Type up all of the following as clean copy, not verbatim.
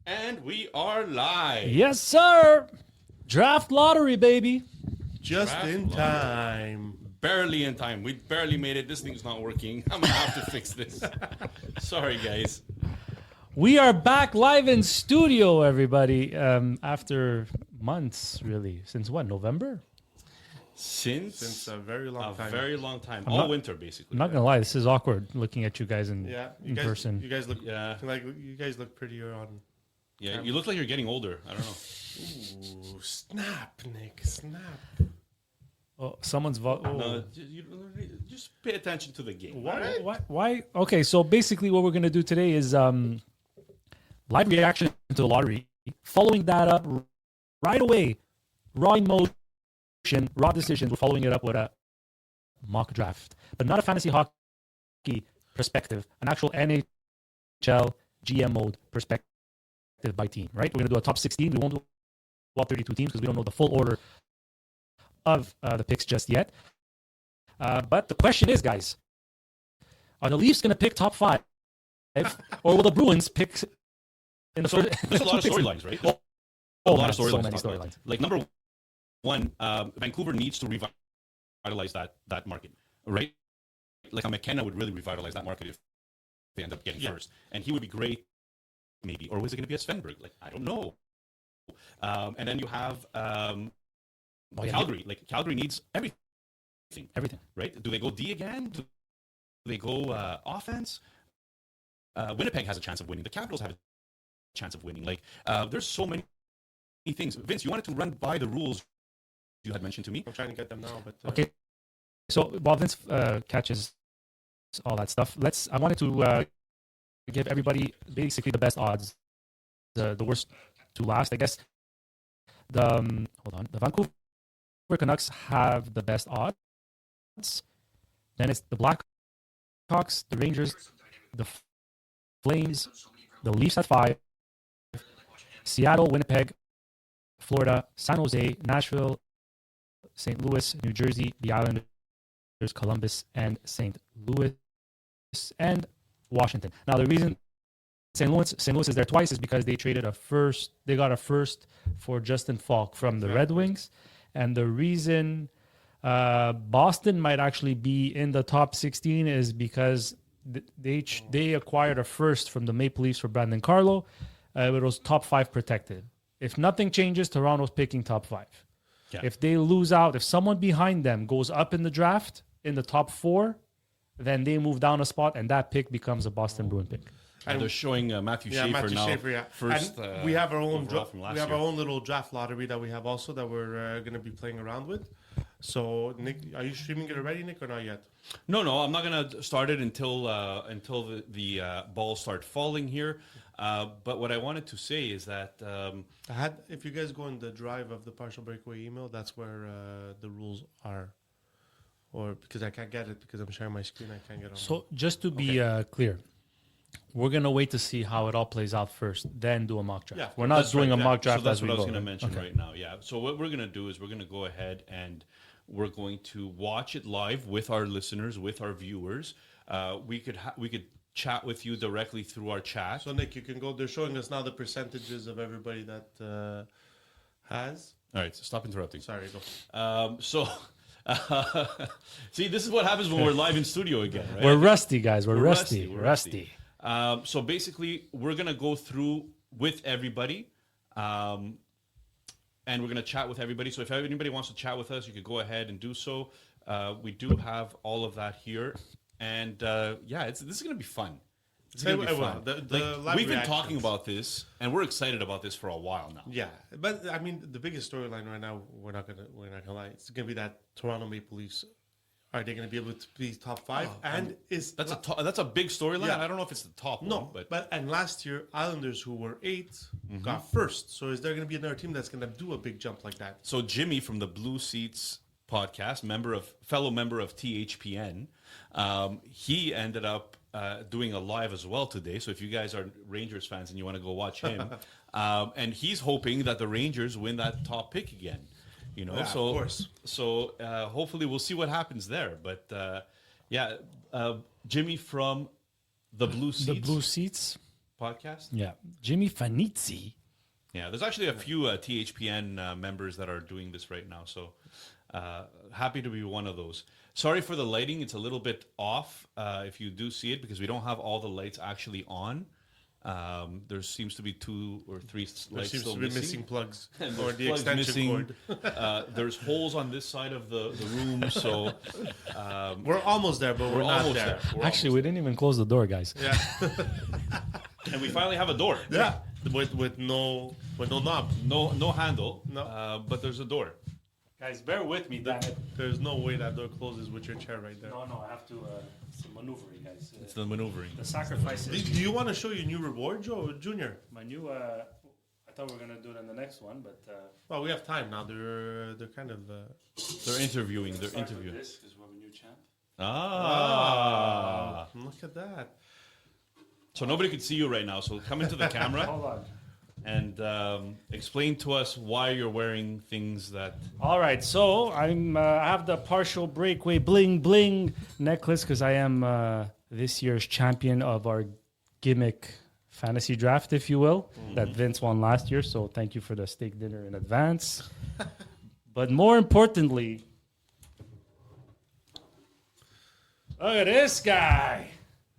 And we are live. Yes, sir. Draft lottery, baby. Just Draft in lottery. time. Barely in time. We barely made it. This thing's not working. I'm going to have to fix this. Sorry, guys. We are back live in studio, everybody. After months, really. Since when? November? Since a very long time. very long time. All winter, basically. I'm not gonna lie. This is awkward looking at you guys in person. You guys look Yeah. like you guys look prettier on. Yeah, you look like you're getting older. I don't know. Ooh, snap, Nick, snap. Oh, someone's No, just pay attention to the game. Why? Okay, so basically, what we're gonna do today is live reaction to the lottery. Following that up right away, raw emotion, raw decisions. We're following it up with a mock draft, but not a fantasy hockey perspective, an actual NHL GM mode perspective by team. Right? We're gonna do a top 16. We won't do all 32 teams because we don't know the full order of the picks just yet. But the question is, guys, are the Leafs going to pick top 5, or will the Bruins pick? There's a lot of storylines, right? A lot of storylines. So many storylines. Like number one, Vancouver needs to revitalize that market, right? Like a McKenna would really revitalize that market if they end up getting first, and he would be great, maybe. Or was it going to be a Svenberg? Like, I don't know. And then you have Calgary. Like, Calgary needs everything. Everything. Right? Do they go D again? Do they go offense? Winnipeg has a chance of winning. The Capitals have a chance of winning. Like, there's so many things. Vince, you wanted to run by the rules you had mentioned to me. I'm trying to get them now, but Okay. So while Vince catches all that stuff, I wanted to give everybody basically the best odds, the worst to last, I guess. The Vancouver Canucks have the best odds. Then it's the Blackhawks, the Rangers, the Flames, the Leafs at 5, Seattle, Winnipeg, Florida, San Jose, Nashville, St. Louis, New Jersey, the Islanders, Columbus, and St. Louis, and Washington. Now, the reason St. Louis is there twice is because they traded they got a first for Justin Falk from the Red Wings. And the reason Boston might actually be in the top 16 is because they acquired a first from the Maple Leafs for Brandon Carlo. It was top 5 protected. If nothing changes, Toronto's picking top 5. Yeah. If they lose out, if someone behind them goes up in the draft in the top 4, then they move down a spot, and that pick becomes a Boston Bruin pick. And they're showing Matthew Schaefer now. First, and we have our own our own little draft lottery that we have also that we're going to be playing around with. So, Nick, are you streaming it already, Nick, or not yet? No, I'm not going to start it until the balls start falling here. But what I wanted to say is that if you guys go in the drive of the partial breakaway email, that's where the rules are. Or because I can't get it because I'm sharing my screen, I can't get on. So just to be clear, we're going to wait to see how it all plays out first, then do a mock draft. Yeah, we're not doing a mock draft that's as we go. go. That's what I was going to mention right now. Yeah. So what we're going to do is we're going to go ahead and we're going to watch it live with our listeners, with our viewers. We could chat with you directly through our chat. So Nick, you can go. They're showing us now the percentages of everybody that has. All right. So stop interrupting. Sorry. Go. See, this is what happens when we're live in studio again, right? We're rusty, guys. We're rusty. So basically, we're going to go through with everybody, and we're going to chat with everybody. So if anybody wants to chat with us, you could go ahead and do so. We do have all of that here. And this is going to be fun. It's going to be fun. We've been talking about this, and we're excited about this for a while now. Yeah, but I mean, the biggest storyline right now, we're not gonna lie. It's gonna be that Toronto Maple Leafs. Are they going to be able to be top 5? That's a big storyline. Yeah. I don't know if it's the top one, but last year Islanders, who were 8th, got first. So is there going to be another team that's going to do a big jump like that? So Jimmy from the Blue Seats podcast, fellow member of THPN, he ended up doing a live as well today. So if you guys are Rangers fans and you want to go watch him, and he's hoping that the Rangers win that top pick again. You know, of course. So hopefully we'll see what happens there. But Jimmy from the Blue Seats. The Blue Seats podcast. Yeah, Jimmy Fanizzi. Yeah, there's actually a few THPN members that are doing this right now. So happy to be one of those. Sorry for the lighting. It's a little bit off if you do see it because we don't have all the lights actually on. There seems to be 2 or 3 There lights seems still to be missing. missing plugs And or there's the plugs extension cord. There's holes on this side of the room, so We're almost there, but we're not almost there. We're Actually, we didn't even close the door, guys. Yeah, and we finally have a door. yeah. With no knob. No handle. No. But there's a door. Guys, bear with me. There's no way that door closes with your chair right there. No, I have to. Some maneuvering, guys. It's the maneuvering. The sacrifice Do you want to show your new reward, Joe Junior? My new. I thought we were gonna do it in the next one, but. Well, we have time now. They're kind of. They're interviewing. They're interviewing. This because we're a new champ. Look at that. So nobody could see you right now. So come into the camera Hold on. and explain to us why you're wearing things that. All right, so I have the partial breakaway bling bling necklace because I am this year's champion of our gimmick fantasy draft, if you will, that Vince won last year. So thank you for the steak dinner in advance. But more importantly, look at this guy.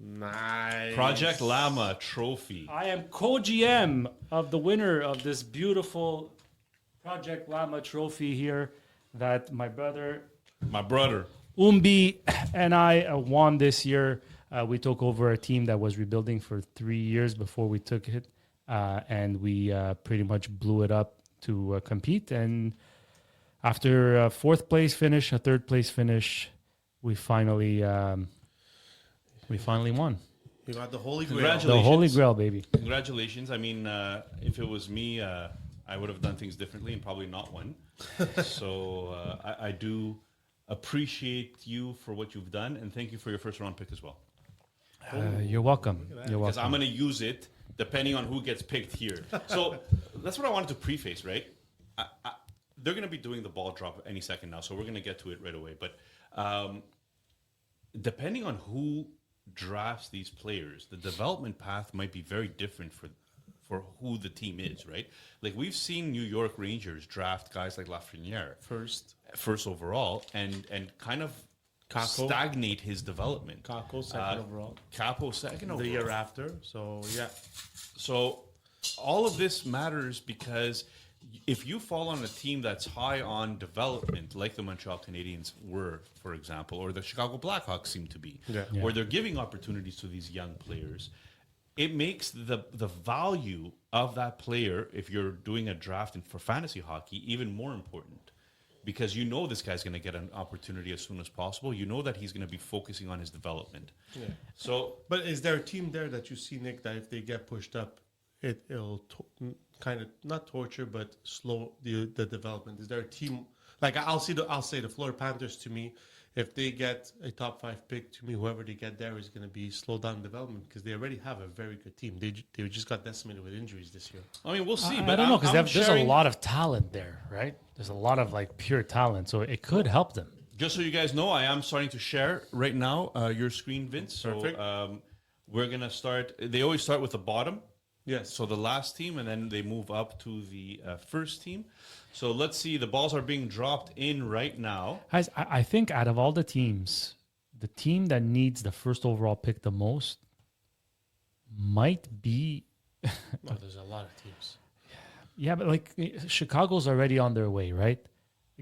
Nice. Project Llama Trophy. I am co-GM of the winner of this beautiful Project Llama trophy here that my brother My brother. Umbi and I won this year. We took over a team that was rebuilding for 3 years before we took it, and we pretty much blew it up to compete. And after a 4th place finish, a 3rd place finish, we finally won. You got the Holy Grail. Congratulations. The Holy Grail, baby. Congratulations. I mean, if it was me, I would have done things differently and probably not won. So I do appreciate you for what you've done, and thank you for your first round pick as well. You're welcome. You're Because welcome. I'm going to use it depending on who gets picked here. So that's what I wanted to preface, right? They're going to be doing the ball drop any second now, so we're going to get to it right away. But depending on who drafts these players, the development path might be very different for who the team is, right? Like we've seen New York Rangers draft guys like Lafreniere first overall and kind of Kako. stagnate his development. Kako, second overall. Capo second overall. The year after. So, yeah. So all of this matters because if you fall on a team that's high on development, like the Montreal Canadiens were, for example, or the Chicago Blackhawks seem to be, Yeah. where they're giving opportunities to these young players, it makes the value of that player, if you're doing a draft for fantasy hockey, even more important. Because you know this guy's going to get an opportunity as soon as possible. You know that he's going to be focusing on his development. Yeah. So, But is there a team there that you see, Nick, that if they get pushed up, it'll kind of not torture but slow the development? Is there a team like I'll say the Florida Panthers to me, if they get a top 5 pick, to me whoever they get there is going to be slow down development because they already have a very good team. They just got decimated with injuries this year. I mean, we'll see. I but don't know because I'm there's a sharing- lot of talent there, right? There's a lot of like pure talent, so it could help them. Just so you guys know, I am starting to share right now your screen, Vince. So Perfect. we're going to start. They always start with the bottom. Yes. So the last team, and then they move up to the first team. So let's see. The balls are being dropped in right now. Guys, I think out of all the teams, the team that needs the first overall pick the most might be. No, there's a lot of teams. Yeah, but like Chicago's already on their way, right?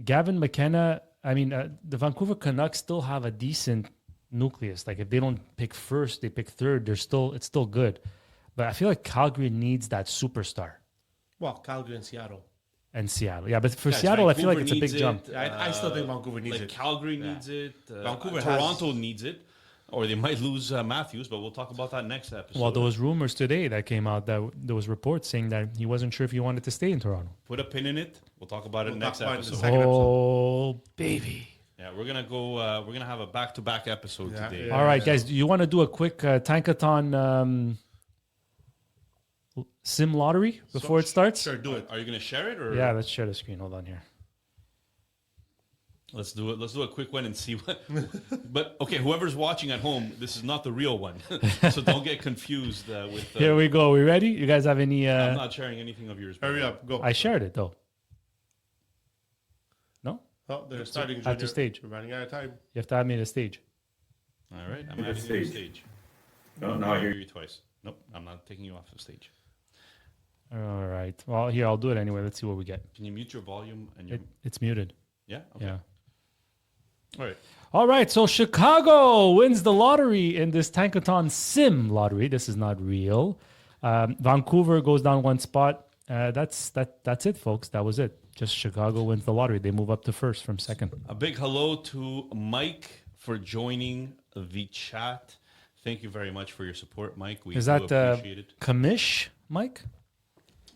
Gavin McKenna, I mean, the Vancouver Canucks still have a decent nucleus. Like if they don't pick first, they pick third. It's still good. But I feel like Calgary needs that superstar. Well, Calgary and Seattle. And Seattle. Yeah, but for Guys, Seattle, I feel like Vancouver it's a big needs jump. it. I still think Vancouver needs Like it. Calgary needs it. Vancouver Toronto needs it. Or they might lose Matthews, but we'll talk about that next episode. Well, there was rumors today that came out that there was reports saying that he wasn't sure if he wanted to stay in Toronto. Put a pin in it. We'll talk about it We'll next talk about it in the episode. second episode. Oh, baby. Yeah, we're gonna go. We're gonna have a back-to-back episode Yeah, today. yeah. All right, guys, do you want to do a quick Tankathon sim lottery before it starts? Sure, do it. Are you gonna share it or? Yeah, let's share the screen. Hold on here. Let's do it. Let's do a quick one and see what. But okay, whoever's watching at home, this is not the real one, so don't get confused with. Here we go. We ready? You guys have any? I'm not sharing anything of yours. Hurry up, go. I shared it though. No, Oh, they're starting. add to Junior. stage. We're running out of time. You have to add me to stage. All right, I'm Hit the adding you to stage. stage. No, now I hear you. you twice. Nope, I'm not taking you off the stage. All right. Well, here I'll do it anyway. Let's see what we get. Can you mute your volume and your? It's muted. Yeah. Okay. Yeah. All right. All right. So Chicago wins the lottery in this Tankathon Sim lottery. This is not real. Vancouver goes down one spot. That's it, folks. That was it. Just Chicago wins the lottery. They move up to first from second. A big hello to Mike for joining the chat. Thank you very much for your support, Mike. We Is do that appreciate it. Kamish, Mike?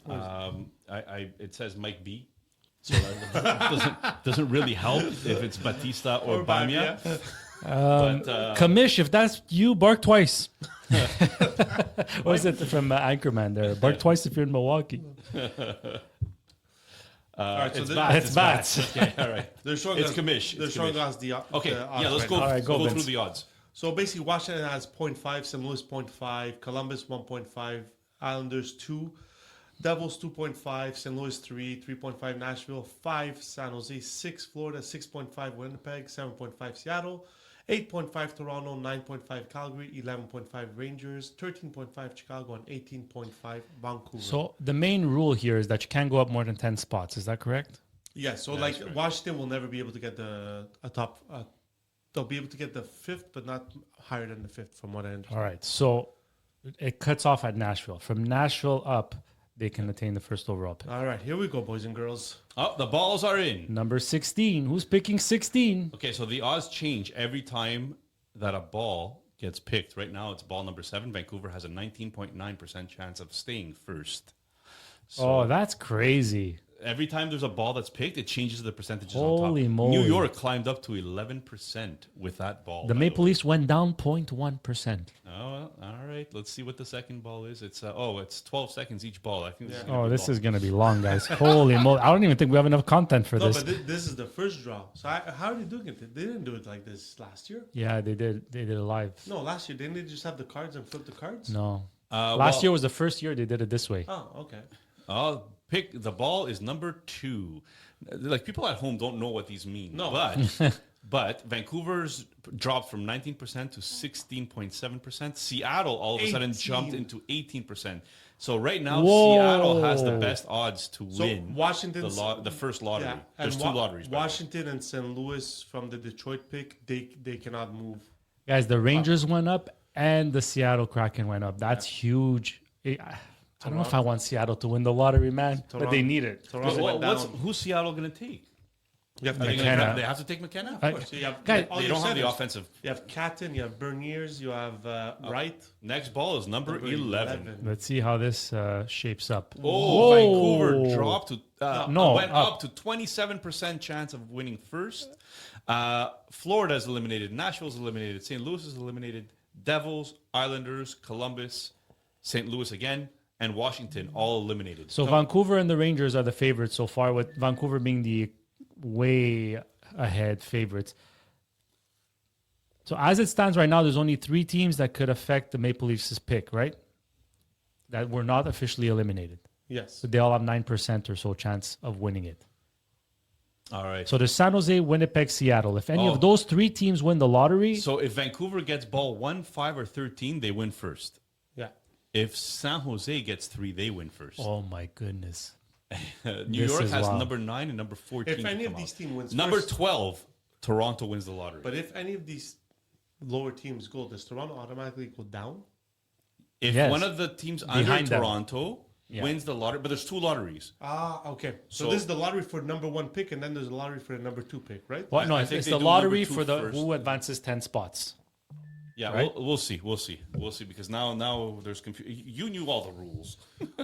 It says Mike B. So that doesn't really help if it's Batista or Bamia. But Kamish, if that's you, bark twice. What was it from Anchorman there? Bark twice if you're in Milwaukee. All right, so it's the- bats. It's bats. Okay, all right. They're showing It's us. commish. They're It's showing commish. us the. Okay, the odds yeah, let's right go. now. All right, go, go through Vince. the odds. So basically, Washington has 0.5, St. Louis 0.5, Columbus 1.5, Islanders 2, Devils 2.5, St. Louis 3, 3.5 Nashville, 5 San Jose, 6 Florida, 6.5 Winnipeg, 7.5 Seattle, 8.5 Toronto, 9.5 Calgary, 11.5 Rangers, 13.5 Chicago, and 18.5 Vancouver. So the main rule here is that you can't go up more than 10 spots. Is that correct? yeah, so That's like right. Washington will never be able to get a top. They'll be able to get the 5th, but not higher than the 5th, from what I understand. All right. So it cuts off at Nashville. From Nashville up, they can attain the first overall pick. All right, here we go, boys and girls. Oh, the balls are in. Number 16. Who's picking 16? Okay, so the odds change every time that a ball gets picked. Right now, it's ball number 7. Vancouver has a 19.9% chance of staying first. So Oh, that's crazy. every time there's a ball that's picked, it changes the percentages Holy on top. moly. New York climbed up to 11% with that ball. The by Maple way. Leafs went down 0.1%. Oh, all right. Let's see what the second ball is. It's it's 12 seconds each ball. I think this is gonna Oh, be this ball. is going to be long, guys. Holy moly. I don't even think we have enough content for No, this. but this is the first draw. So how are they doing it? They didn't do it like this last year. Yeah, they did. They did it live. No, last year didn't they just have the cards and flip the cards? No. Well, Last year was the first year they did it this way. Oh, okay. Pick the ball is number 2. Like people at home don't know what these mean. No. But Vancouver's dropped from 19% to 16.7%. Seattle all of a sudden 18. jumped into 18%. So right now Whoa. Seattle has the best odds to So win Washington's the first lottery. Yeah, There's and 2 lotteries. by the way. Washington and St. Louis from the Detroit pick, they cannot move. Guys, the Rangers went up and the Seattle Kraken went up. That's huge. I don't know if I want Seattle to win the lottery, man, but they need it. Toronto went down. Who's Seattle going to take? You have Are they, McKenna. gonna, they have to take McKenna? Of I- course. So you have Guys, all They your don't have the centers. offensive. You have Catton, you have Berniers, you have Wright. Next ball is number Number 11. Let's see how this shapes up. Oh, Whoa. Vancouver dropped to went up. up to 27% chance of winning first. Florida's eliminated. Nashville's eliminated. St. Louis is eliminated. Devils, Islanders, Columbus, St. Louis again, and Washington all eliminated. So Vancouver and the Rangers are the favorites so far, with Vancouver being the way ahead favorites. So as it stands right now, there's only 3 teams that could affect the Maple Leafs' pick, right? That were not officially eliminated. Yes. So they all have 9% or so chance of winning it. All right. So there's San Jose, Winnipeg, Seattle. If any Oh. of those 3 teams win the lottery, So if Vancouver gets ball 1, 5, or 13, they win first. Yeah. If San Jose gets 3, they win first. oh my goodness. New this York is has wild. number 9 and number 14. If any come of these out. teams wins Number first, 12, Toronto wins the lottery. but if any of these lower teams go, does Toronto automatically go down? If Yes. one of the teams under Behind them. Toronto wins the lottery, but there's 2 lotteries. Ah, okay. So, So- this is the lottery for number 1 pick, and then there's a lottery for the number 2 pick, right? Well, no, I it's, think it's they the do number lottery 2 for the first. who advances 10 spots. Yeah, Right? we'll see. We'll see because now there's confusion. You knew all the rules.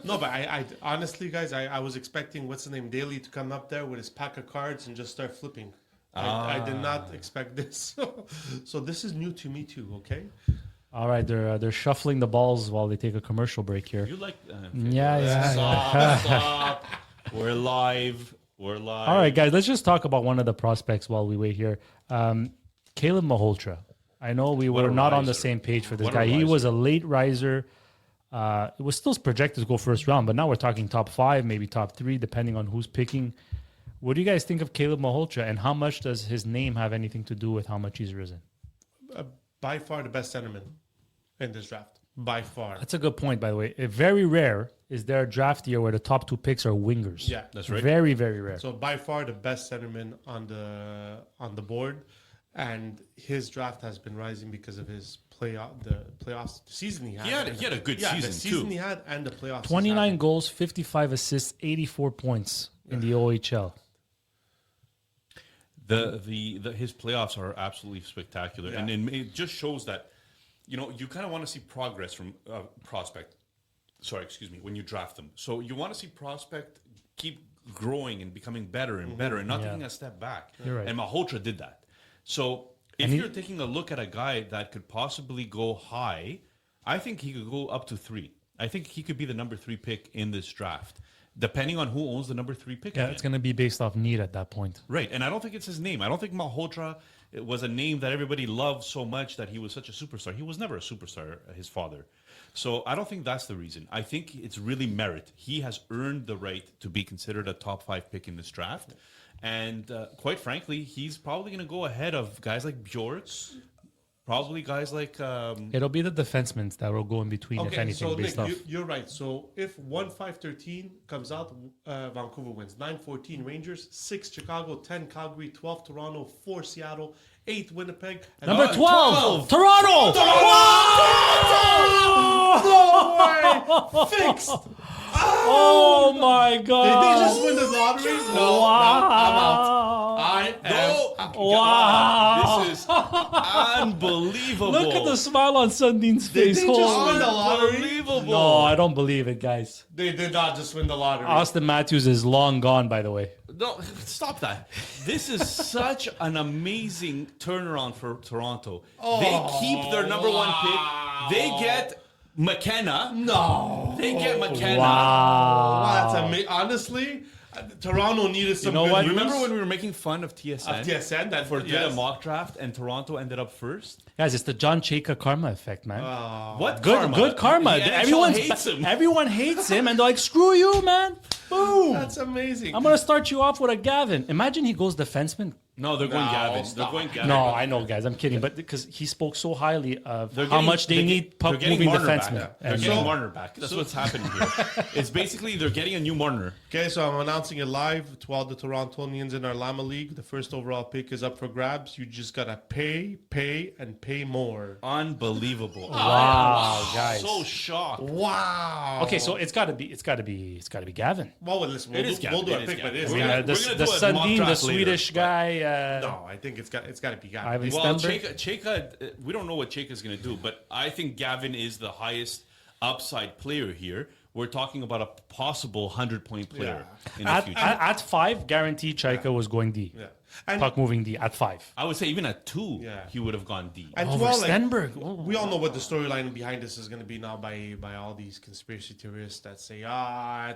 No, but I honestly, guys, I was expecting what's the name Daly to come up there with his pack of cards and just start flipping. I did not expect this. So this is new to me too. Okay. All right, they're shuffling the balls while they take a commercial break here. You like? Yeah. Stop! We're live. We're live. All right, guys, let's just talk about one of the prospects while we wait here. Caleb Malhotra. I know we What were a not on the riser. same page for this What a guy. He was riser. a late riser. It was still projected to go first round, but now we're talking top 5, maybe top 3, depending on who's picking. What do you guys think of Caleb Malhotra, and how much does his name have anything to do with how much he's risen? By far the best centerman in this draft. By far. That's a good point, by the way. Very rare is there a draft year where the top 2 picks are wingers. Yeah, That's right. Very, very rare. So by far the best centerman on the board, and his draft has been rising because of his playoffs, the season he had. He had a good the season, season too. he had and the playoffs. he's 29 had. goals, 55 assists, 84 points in the OHL. His playoffs are absolutely spectacular, Yeah. and it just shows that you kind of want to see progress from prospect. Sorry, excuse me. When you draft them, so you want to see prospect keep growing and becoming better and better, and not taking a step back. You're right. And Malhotra did that. So if And he- you're taking a look at a guy that could possibly go high, I think he could go up to 3. I think he could be the number 3 pick in this draft, depending on who owns the number 3 pick. Yeah, again. it's going to be based off need at that point. Right, and I don't think it's his name. I don't think Malhotra was a name that everybody loved so much that he was such a superstar. He was never a superstar, his father. So I don't think that's the reason. I think it's really merit. He has earned the right to be considered a top 5 pick in this draft. And quite frankly, he's probably going to go ahead of guys like Bjork, probably guys like... It'll be the defensemen that will go in between, if Okay, anything, so based Nick, off. you're right. So if 1-5-13 comes out, Vancouver wins. 9-14 Rangers, 6 Chicago, 10 Calgary, 12 Toronto, 4 Seattle, 8 Winnipeg. And Number 12, 12. Toronto! No way! Fixed! Oh my Did God! they just win the lottery? No, I'm out. I am. Wow! This is unbelievable. Look at the smile on Sundin's face. they just Holy- win the lottery? Unbelievable. No, I don't believe it, guys. They did not just win the lottery. Austin Matthews is long gone, by the way. No, stop that. This is such an amazing turnaround for Toronto. They keep their number 1 pick. They get McKenna. No. They get McKenna. Wow. Wow, that's amazing. Honestly, Toronto needed some know good what? news. Remember when we were making fun of TSN? Of TSN, that for yes. the mock draft and Toronto ended up first? Guys, it's the John Chayka karma effect, man. What Good karma. The NHL Everyone hates him. Everyone hates him, and they're like, "Screw you, man! Boom! That's amazing. I'm gonna start you off with a Gavin." Imagine he goes defenseman. No, they're going No, Gavin. stop. They're going Gavin. No, I know, guys. I'm kidding, but because he spoke so highly of They're how getting- much they they're need get- they're puck getting moving Marner defensemen. back. They're And getting so- Marner back. That's what's happening here. It's basically they're getting a new Marner. Okay, so I'm announcing it live to all the Torontonians in our Llama League. The first overall pick is up for grabs. You just gotta pay, and pay more. Unbelievable. Wow, guys. So shocked. Wow. Okay, so it's gotta be Gavin. Well, listen, It we'll is do, we'll Gavin. do It a is pick, but Gavin. it is We're Gavin. gonna- The we're gonna do a mock Sundin, the draft later, Swedish but- guy. No, I think it's got to be Gavin. Ivan Well, Stenberg? Chayka, we don't know what Chayka's going to do, but I think Gavin is the highest upside player here. We're talking about a possible 100-point player in the future. At 5, guaranteed Chayka was going D. Yeah. And, Puck moving D at 5. I would say even at 2, Yeah. he would have gone D. and to Over all, like, Stenberg. we all know what the storyline behind this is going to be now by all these conspiracy theorists that say,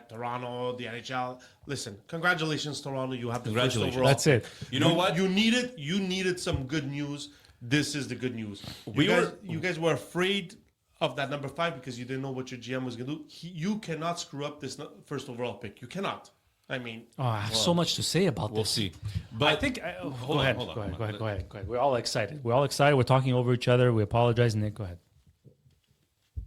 Toronto, the NHL. Listen, congratulations, Toronto. You have the first Congratulations. overall. That's it. You know what? You needed some good news. This is the good news. We You guys were afraid of that number 5 because you didn't know what your GM was going to do. You cannot screw up this first overall pick. You cannot. I mean, Oh, I have so much to say about We'll this. see. I But think. hold on, hold on, Go hold on. ahead. We're all excited. We're talking over each other. We apologize, Nick. Go ahead.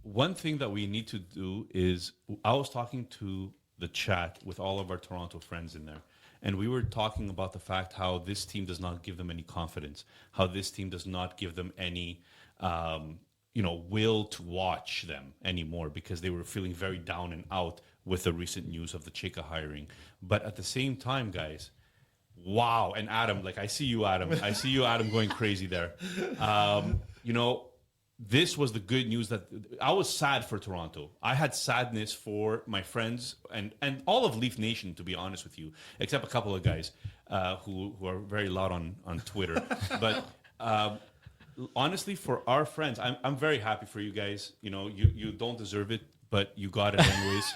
one thing that we need to do is I was talking to the chat with all of our Toronto friends in there. And we were talking about the fact how this team does not give them any confidence, how this team does not give them any, will to watch them anymore because they were feeling very down and out with the recent news of the Chayka hiring. But at the same time, guys, wow. And Adam, like I see you, Adam. I see you, Adam, going crazy there. This was the good news that I was sad for Toronto. I had sadness for my friends and all of Leaf Nation, to be honest with you, except a couple of guys who are very loud on Twitter. But honestly, for our friends, I'm very happy for you guys. You don't deserve it. but you got it anyways.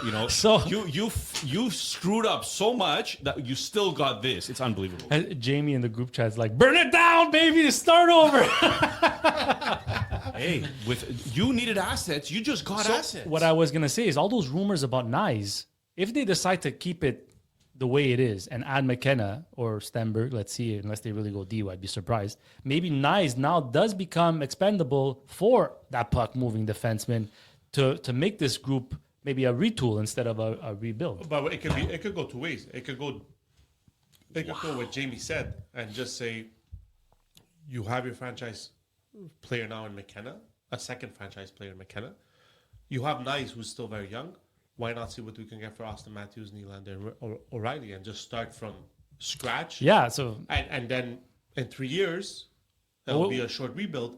You know, So- you screwed up so much that you still got this. It's unbelievable. Jamie in the group chat's like, burn it down, baby, to start over. Hey, with you needed assets, you just got assets. What I was going to say is all those rumors about Nyes, if they decide to keep it the way it is and add McKenna or Stenberg, let's see, unless they really go D, I'd be surprised. Maybe Nyes now does become expendable for that puck-moving defenseman to make this group maybe a retool instead of a rebuild. But it could go two ways. It could go what Jamie said and just say you have your franchise player now in McKenna, a second franchise player in McKenna. You have Nyes, who's still very young. Why not see what we can get for Austin Matthews, Nylander, or O'Reilly, and just start from scratch? Yeah, so And then in 3 years, it'll be a short rebuild.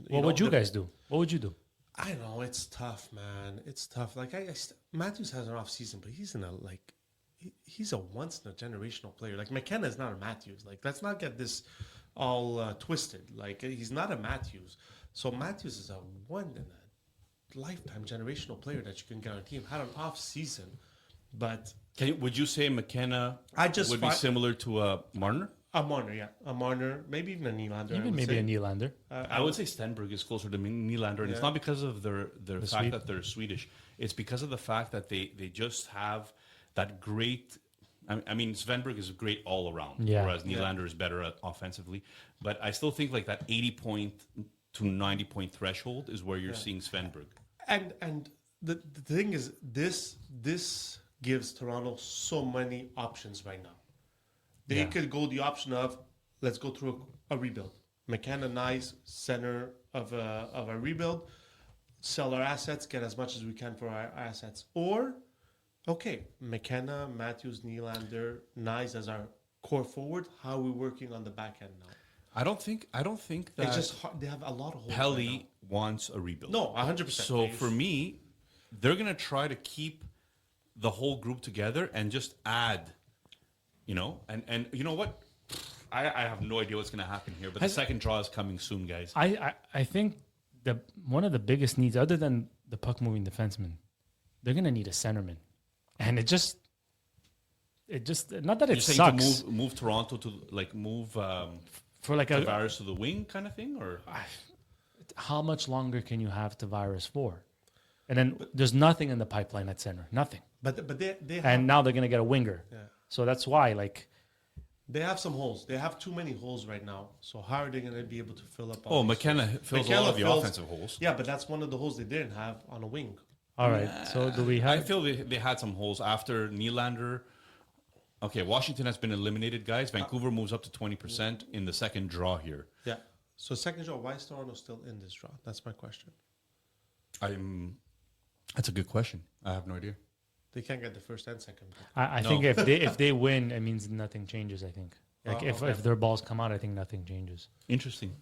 what would you guys do? What would you do? I know it's tough, man. It's tough. Like Matthews has an off season, but he's he's a once in a generational player. Like McKenna is not a Matthews. Like let's not get this all twisted. Like he's not a Matthews. So Matthews is a one in a lifetime generational player that you can guarantee him. Had an off season, but Would you say McKenna would be fi- similar to Marner? a Marner, yeah, a Marner, maybe even a Nylander. I Even would maybe say. a Nylander. I would say Stenberg is closer to Nylander, and it's not because of their fact Swede. that they're Swedish. It's because of the fact that they just have that great. I mean, Svenberg is great all around, Yeah. whereas Nylander is better at offensively. But I still think like that 80-point to 90-point threshold is where you're seeing Svenberg. And the thing is, this gives Toronto so many options right now. They could go the option of let's go through a rebuild. McKenna, nice center of a rebuild. Sell our assets, get as much as we can for our assets. Or, okay, McKenna, Matthews, Nylander, Nyes as our core forward. How are we working on the back end now? I don't think that It's just hard. They have a lot of holes. Pelly right wants a rebuild. now. No, 100%. So for me, they're gonna try to keep the whole group together and just add, and you know what? I have no idea what's gonna happen here, but the second draw is coming soon, guys. I think one of the biggest needs, other than the puck moving defenseman, they're gonna need a centerman, and it just not that it You're saying sucks to move Toronto to move for like Tavares to the wing kind of thing, or how much longer can you have Tavares for? And then there's nothing in the pipeline at center, nothing. But they have, And now they're gonna get a winger, Yeah. so that's why they have some holes. They have too many holes right now. So how are they going to be able to fill up? oh, these McKenna holes? fills a McKenna lot of the fills- offensive holes. Yeah, but that's one of the holes they didn't have on a wing. all right. So do we I have? feel they had some holes after Nylander. Okay, Washington has been eliminated, guys. Vancouver moves up to 20% in the second draw here. Yeah. So second draw, why is Toronto still in this draw? That's my question. That's a good question. I have no idea. They can't get the first and second. I think if they win, it means nothing changes. I think if their balls come out, I think nothing changes. Interesting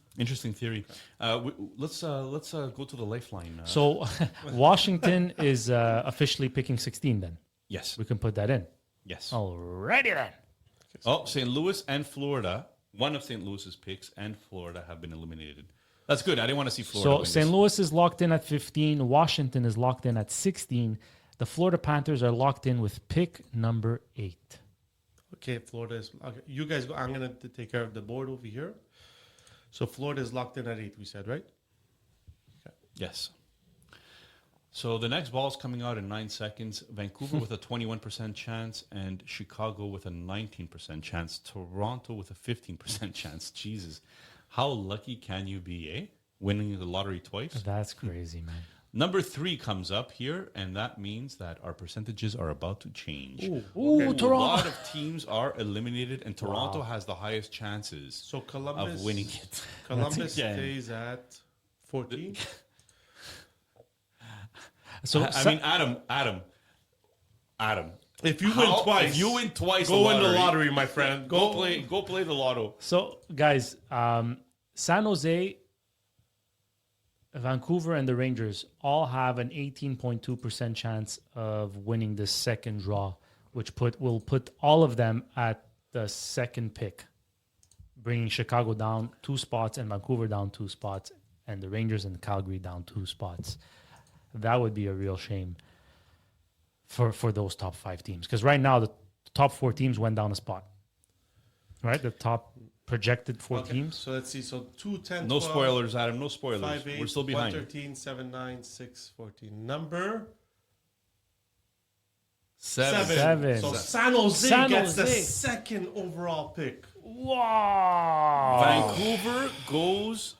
theory. Let's go to the lifeline. So Washington is officially picking 16. Then Yes, we can put that in. yes. Alrighty then. Oh, St. Louis and Florida. One of St. Louis's picks and Florida have been eliminated. That's good. I didn't want to see Florida. So win St. this. Louis is locked in at 15. Washington is locked in at 16. The Florida Panthers are locked in with pick number 8. Okay, Florida is. Okay, you guys go. I'm going to take care of the board over here. So Florida is locked in at 8, we said, right? Yes. So the next ball is coming out in 9 seconds. Vancouver with a 21% chance and Chicago with a 19% chance. Toronto with a 15% chance. Jesus. How lucky can you be, eh? Winning the lottery twice. That's crazy, man. Number 3 comes up here, and that means that our percentages are about to change. Ooh, A Toronto. lot of teams are eliminated, and Toronto has the highest chances So Columbus of winning it. Columbus again. stays at 14. So I mean, Adam. If you win twice, the go win the lottery. lottery, my friend. Go play the lotto. So, guys, San Jose, Vancouver, and the Rangers all have an 18.2% chance of winning the second draw, which will put all of them at the second pick, bringing Chicago down 2 spots and Vancouver down 2 spots, and the Rangers and Calgary down 2 spots. that would be a real shame for those top 5 teams. Because right now, the top 4 teams went down a spot. Right? The top projected 4 teams. So let's see. So 2, 10, No 12, spoilers, Adam. No spoilers. 5, 8, We're still behind. 13, 7, 9, 6, 14. Number 7. 7. So San Jose San gets the Jose. second overall pick. Wow. Vancouver goes.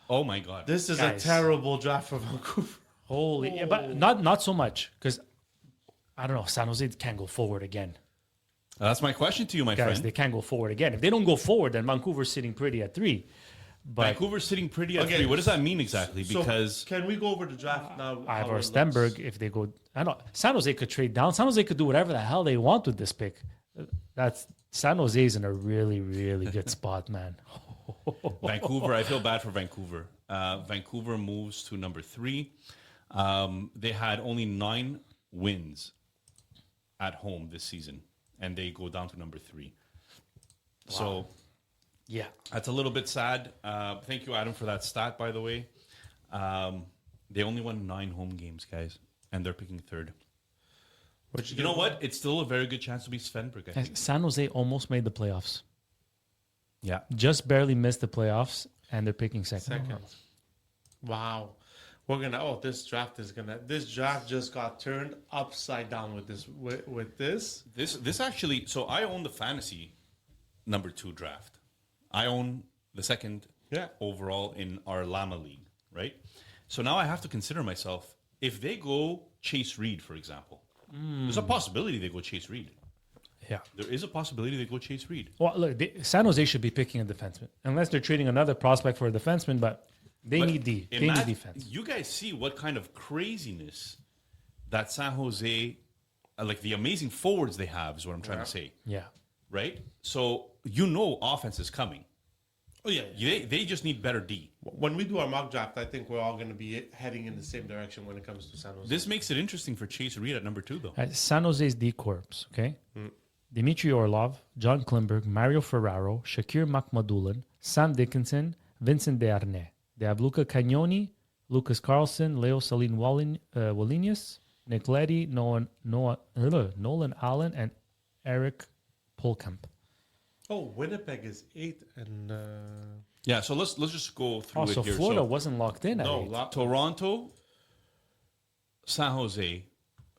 Oh my God. This is Guys. a terrible draft for Vancouver. Holy. Yeah, but not so much. Because, I don't know, San Jose can't go forward again. That's my question to you, my Guys, friend. they can't go forward again. If they don't go forward, then Vancouver's sitting pretty at 3. But Vancouver's sitting pretty at Okay. 3. What does that mean exactly? So Because can we go over the draft now? how Ivor it Stenberg, looks? if they go, I don't. San Jose could trade down. San Jose could do whatever the hell they want with this pick. That's San Jose's in a really, really good spot, man. Vancouver, I feel bad for Vancouver. Vancouver moves to number 3. They had only 9 wins at home this season, and they go down to number 3. So Yeah. that's a little bit sad. Thank you, Adam, for that stat, by the way. They only won 9 home games, guys, and they're picking 3rd. Which You know what? It's still a very good chance to be Svenberg, I think. San Jose almost made the playoffs. Yeah. Just barely missed the playoffs, and they're picking second. Wow. We're gonna. Oh, this draft is gonna. This draft just got turned upside down with this. With this. This actually, so I own the fantasy number 2 draft. I own the second Yeah. overall in our Llama League, right? So now I have to consider myself, if they go Chase Reed, for example, there's a possibility they go Chase Reed. Yeah. There is a possibility they go Chase Reed. Well, look, San Jose should be picking a defenseman, unless they're trading another prospect for a defenseman. But they But need they need imagine- defense. You guys see what kind of craziness that San Jose, like the amazing forwards they have, is what I'm trying to say, Yeah. right? So offense is coming. Oh yeah. They just need better D. When we do our mock draft, I think we're all going to be heading in the same direction when it comes to San Jose. This makes it interesting for Chase Reed at number 2, though. San Jose's D corps, okay? Dmitry Orlov, John Klimberg, Mario Ferraro, Shakir Makhmadoulan, Sam Dickinson, Vincent Desharnais. They have Luca Cagnoni, Lucas Carlson, Leo Saline Wallinius, Nick Leddy, Nolan Allen, and Eric Polkamp. Oh, Winnipeg is 8 and Yeah, so let's just go through Also, it here. Florida So, wasn't locked in at no, 8. Toronto, San Jose,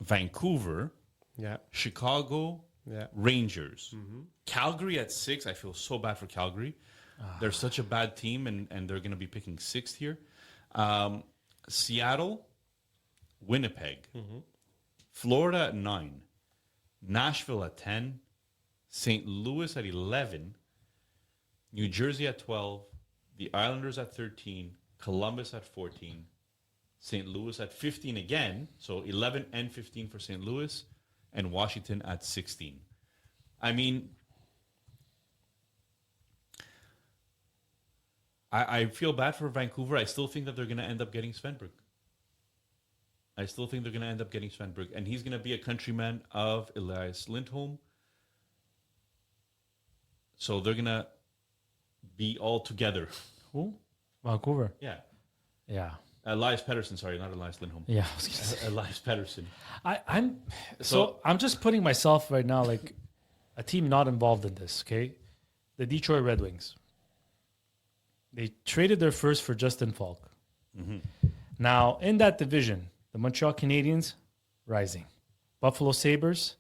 Vancouver, yeah, Chicago, yeah. Rangers. Calgary at 6. I feel so bad for Calgary. They're such a bad team, and they're going to be picking 6th here. Seattle, Winnipeg, Florida at 9, Nashville at 10, St. Louis at 11, New Jersey at 12, the Islanders at 13, Columbus at 14, St. Louis at 15 again, so 11 and 15 for St. Louis, and Washington at 16. I mean, I feel bad for Vancouver. I still think that they're going to end up getting Svenberg. And he's going to be a countryman of Elias Lindholm. So they're going to be all together. Who? Vancouver. Yeah. Yeah. Elias Pettersson, sorry, not Elias Lindholm. Yeah. I was gonna say. Elias Pettersson. So I'm just putting myself right now like a team not involved in this, okay? The Detroit Red Wings. They traded their first for Justin Falk. Now, in that division, the Montreal Canadiens, rising. Buffalo Sabres,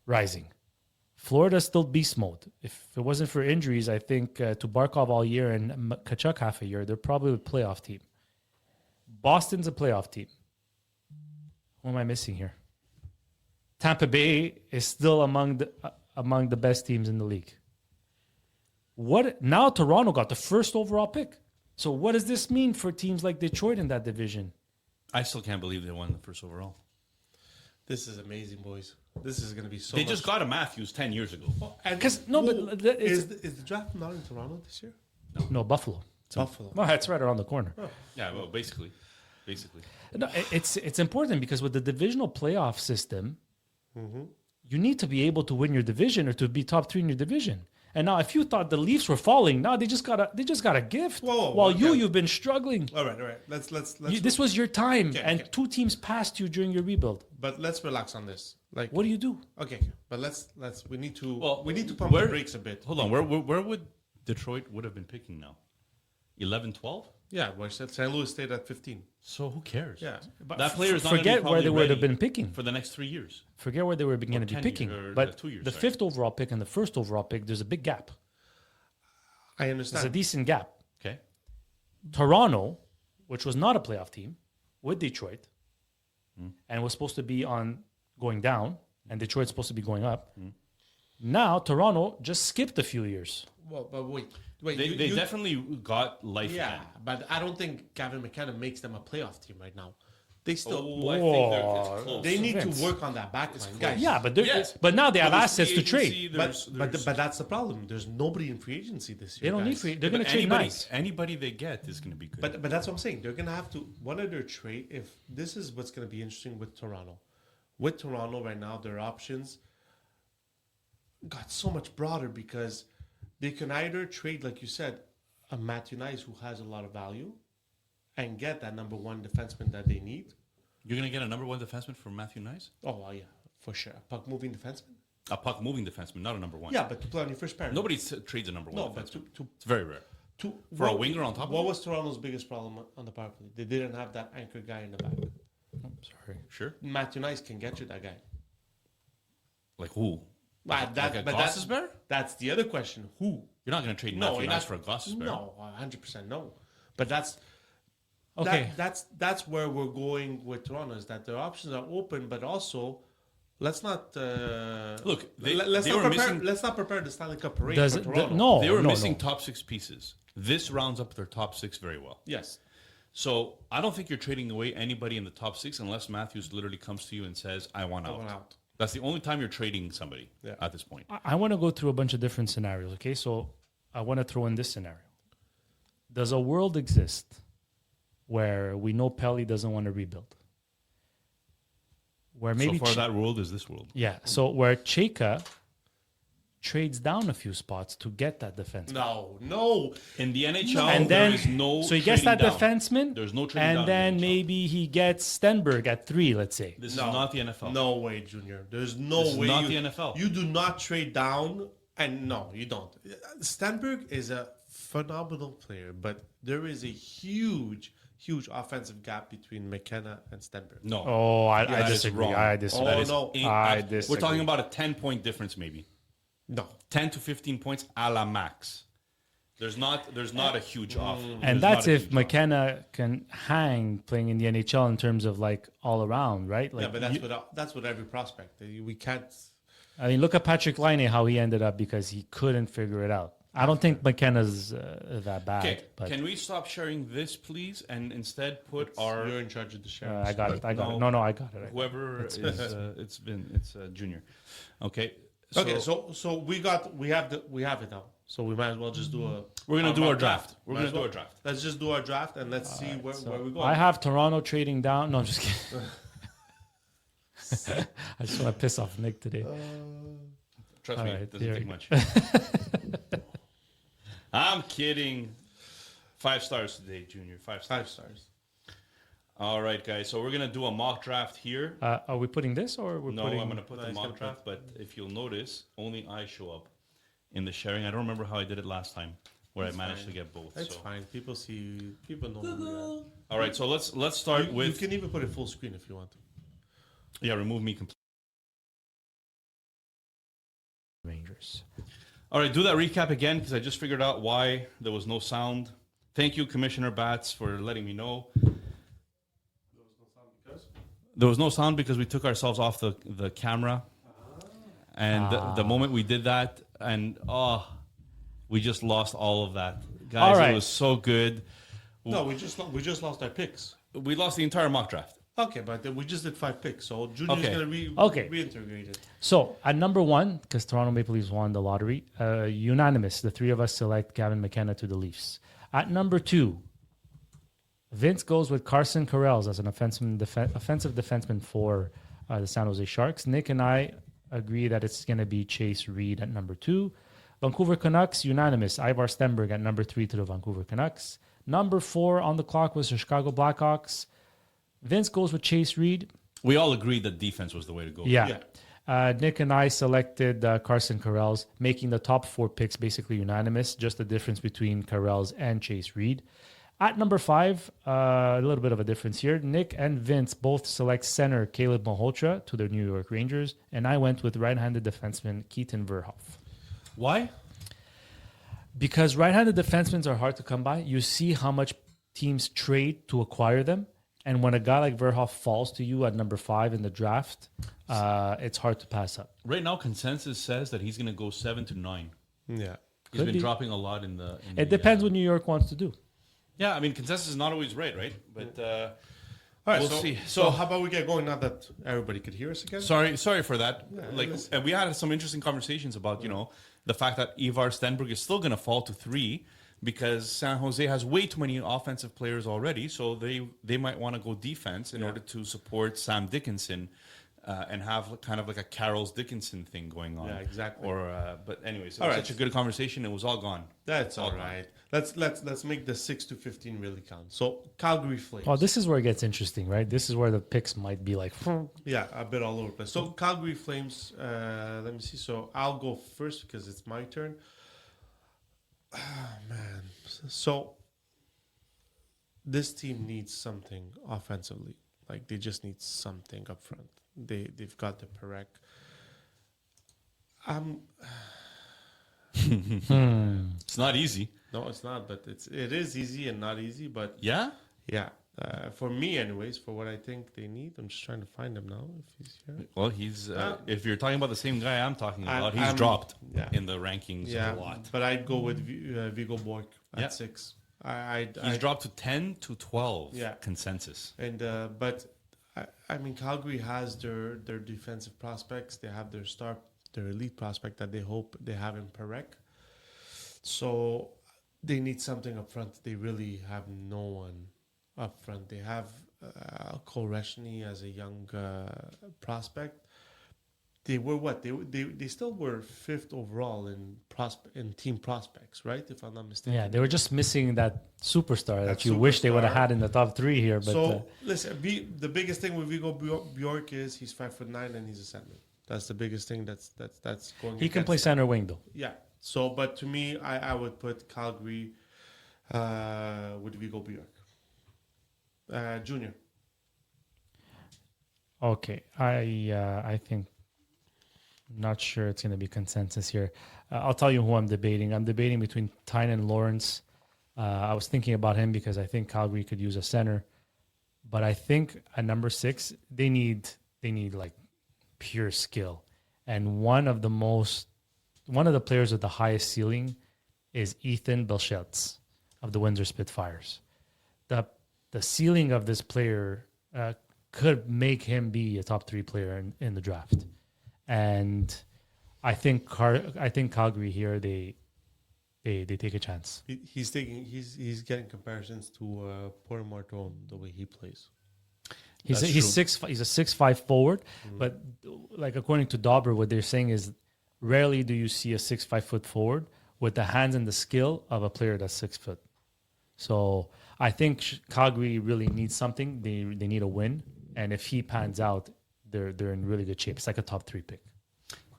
rising. Florida's still beast mode. If it wasn't for injuries, I think to Barkov all year and Kachuk half a year, they're probably a playoff team. Boston's a playoff team. What am I missing here? Tampa Bay is still among the best teams in the league. What now? Toronto got the first overall pick. So what does this mean for teams like Detroit in that division? I still can't believe they won the first overall. This is amazing, boys. This is going to be so. They just got a Matthews 10 years ago. Because is the draft not in Toronto this year? no Buffalo. Buffalo. Well, that's right around the corner. Yeah, well, basically. No, it's important because with the divisional playoff system, you need to be able to win your division or to be top 3 in your division. And now, if you thought the Leafs were falling, now they just got a gift. Whoa, while okay. you've been struggling. All right. Let's This was your time, Okay, and okay. 2 teams passed you during your rebuild. but let's relax on this. Like, What do you do? okay, but let's we need to Well, we need to pump where- the brakes a bit. Hold on. Where would Detroit would have been picking now? 11, 12? Yeah, where St. Louis stayed at 15. So who cares? Yeah, But That player is not gonna be forget where they probably would have ready been picking. for the next 3 years. Forget where they were going to be 10 picking. years, or But 2 years, the sorry. 5th overall pick and the 1st overall pick, there's a big gap. I It's a understand. decent gap. Okay. Toronto, which was not a playoff team, with Detroit, Hmm. and was supposed to be on going down, and Detroit's supposed to be going up. Hmm. Now Toronto just skipped a few years. Well, but wait. They definitely got life Yeah, again. but I don't think Gavin McKenna makes them a playoff team right now. They still Oh, I think it's Whoa. close. they need Vince. to work on that backline, guys. Yeah, but Yes. but now they have There's assets free to trade. agency, but there's- that's the problem. There's nobody in free agency this They year. don't need guys. free. They're but going to trade anybody, nice. anybody they get is going to be good. But that's what I'm saying. They're gonna have to one of their trade. If this is what's gonna be interesting with Toronto, right now, their options got so much broader because they can either trade, like you said, a Matthew Nice who has a lot of value, and get that number one defenseman that they need. You're going to get a number 1 defenseman for Matthew Nice? Oh well, yeah, for sure, a puck moving defenseman. A puck moving defenseman, not a number 1. Yeah, but to play on your first pair. Nobody trades a number 1 No, defenseman. but to It's very rare. For a winger on top of What it? was Toronto's biggest problem on the power play? They didn't have that anchor guy in the back. Sorry. Sure. Matthew Nice can get you that guy. Like who? But Like a Gossesbear? That's the other question. Who? You're not going to trade No, Matthew you're Nice not- for a Gossesbear. No, 100% no. But that's Okay. that's where we're going with Toronto is that their options are open, but also let's not Look, they let's were not prepare missing- let's not prepare the Stanley Cup parade Does for it, Toronto. no, They were no, missing no. top 6 pieces. This rounds up their top 6 very well. Yes. So I don't think you're trading away anybody in the top 6 unless Matthews literally comes to you and says, I want out. want out. That's the only time you're trading somebody Yeah. at this point. I want to go through a bunch of different scenarios. Okay, so I want to throw in this scenario. Does a world exist where we know Pelly doesn't want to rebuild? Where maybe so far, that world is this world. yeah, so where Cheka trades down a few spots to get that defense. No. In the NHL, And there then, is no so he gets that trading down. defenseman, There's no trading down and in the then NHL. maybe he gets Stenberg at 3, let's say. This is not the NFL. No way, Junior. There's no This is way. not you, the NFL. You do not trade down, and no, you don't. Stenberg is a phenomenal player, but there is a huge offensive gap between McKenna and Stenberg. No. Oh, I That is disagree. wrong. I disagree. Oh, That is no. I We're disagree. talking about a 10-point difference, maybe. No. 10 to 15 points a la max. There's not a huge off. And There's that's not a if huge off. McKenna can hang playing in the NHL in terms of like all around, right? Like Yeah, but that's with every prospect. We can't. I mean, look at Patrick Laine, how he ended up because he couldn't figure it out. I don't think McKenna's that bad. Okay, but can we stop sharing this, please, and instead put our You're in charge of the share. I got it. I got it. No, I got it. whoever is it's Junior. Okay. Okay, so we have it now. So we might as well just do a. We're gonna do our mock draft. We're Might gonna as do well. our draft. Let's just do our draft and let's see where we go. I have Toronto trading down. No, I'm just kidding. I just want to piss off Nick today. Trust All me, right, it doesn't here take we much. I'm kidding. 5 stars today, Junior. 5 stars. 5 stars. All right, guys. So we're gonna do a mock draft here. Are we putting this or we're No, putting? I'm going to put No, the he's gonna mock draft, but if you'll notice, only I show up in the sharing. I don't remember how I did it last time, where I managed to get both. That's so. fine. People see. People know. Who All right, so let's we start are. You with can even put it full screen if you want. remove me completely. Rangers. All right, do that recap again because I just figured out why there was no sound. Thank you, Commissioner Batts, for letting me know. There was no sound because we took ourselves off the camera, and the moment we did that, and we just lost all of that, guys. All right. It was so good. No, we just lost our picks. We lost the entire mock draft. Okay, but then we just did 5 picks, so Junior's Okay. gonna reintegrate it. So at number 1, because Toronto Maple Leafs won the lottery, unanimous. The 3 of us select Gavin McKenna to the Leafs. At number 2, Vince goes with Carson Carrells as an offensive defenseman for the San Jose Sharks. Nick and I agree that it's going to be Chase Reed at number 2. Vancouver Canucks, unanimous. Ivar Stenberg at number 3 to the Vancouver Canucks. Number 4 on the clock was the Chicago Blackhawks. Vince goes with Chase Reed. We all agreed that defense was the way to go. Yeah. Nick and I selected Carson Carrells, making the top 4 picks basically unanimous, just the difference between Carrells and Chase Reed. At number 5, a little bit of a difference here. Nick and Vince both select center Caleb Malhotra to the New York Rangers, and I went with right-handed defenseman Keaton Verhoff. Why? Because right-handed defensemen are hard to come by. You see how much teams trade to acquire them, and when a guy like Verhoff falls to you at number 5 in the draft, it's hard to pass up. Right now, consensus says that he's going to go 7 to 9. Yeah. He's been dropping a lot in the. It depends what New York wants to do. Yeah, I mean, consensus is not always right? But all right, we'll so, see. So how about we get going now that everybody could hear us again? Sorry for that. And we had some interesting conversations about the fact that Ivar Stenberg is still going to fall to 3 because San Jose has way too many offensive players already. So they might want to go defense in order to support Sam Dickinson. And have kind of like a Carroll's Dickinson thing going on. Yeah, exactly. But anyways, it was such a good conversation. It was all gone. That's all right. Let's make the 6 to 15 really count. So Calgary Flames. Oh, this is where it gets interesting, right? This is where the picks might be like, yeah, a bit all over the place. So Calgary Flames. Let me see. So I'll go first because it's my turn. Oh, man. So this team needs something offensively. Like they just need something up front. They've got the Perek. It's not easy. No, it's not. But it is easy and not easy. But Yeah? yeah, for me, anyways, for what I think they need. I'm just trying to find him now. If he's here. Well, he's if you're talking about the same guy I'm talking about, he's I'm- dropped yeah. in the rankings Yeah, a lot. but I'd go with Vigo Bork at Yeah. 6. He's dropped to 10 to 12 Yeah. consensus. And but I mean, Calgary has their defensive prospects. They have their elite prospect that they hope they have in Perek. So they need something up front. They really have no one up front. They have Koreshny as a young prospect. They were what they still were 5th overall in team prospects, right? If I'm not mistaken. yeah, they were just missing that superstar that you wish they would have superstar. had in the top 3 here. But So listen, the biggest thing with Vigo Bjork is he's 5'9" and he's a center. That's the biggest thing. That's going. he can play center wing though. Yeah. So, but to me, I would put Calgary with Vigo Bjork. Junior. Okay, I think. Not sure it's going to be consensus here. I'll tell you who I'm debating. I'm debating between Tyne and Lawrence. I was thinking about him because I think Calgary could use a center, but I think at number 6 they need like pure skill, and one of the players with the highest ceiling is Ethan Belcheltz of the Windsor Spitfires. The ceiling of this player could make him be a top 3 player in the draft. And I think Calgary here they take a chance. He's getting comparisons to Porter Martin the way he plays. He's a 6'5" forward, but like according to Dauber, what they're saying is rarely do you see a 6'5" foot forward with the hands and the skill of a player that's 6 foot. So I think Calgary really needs something. They need a win, and if he pans out, they're in really good shape. It's like a top 3 pick.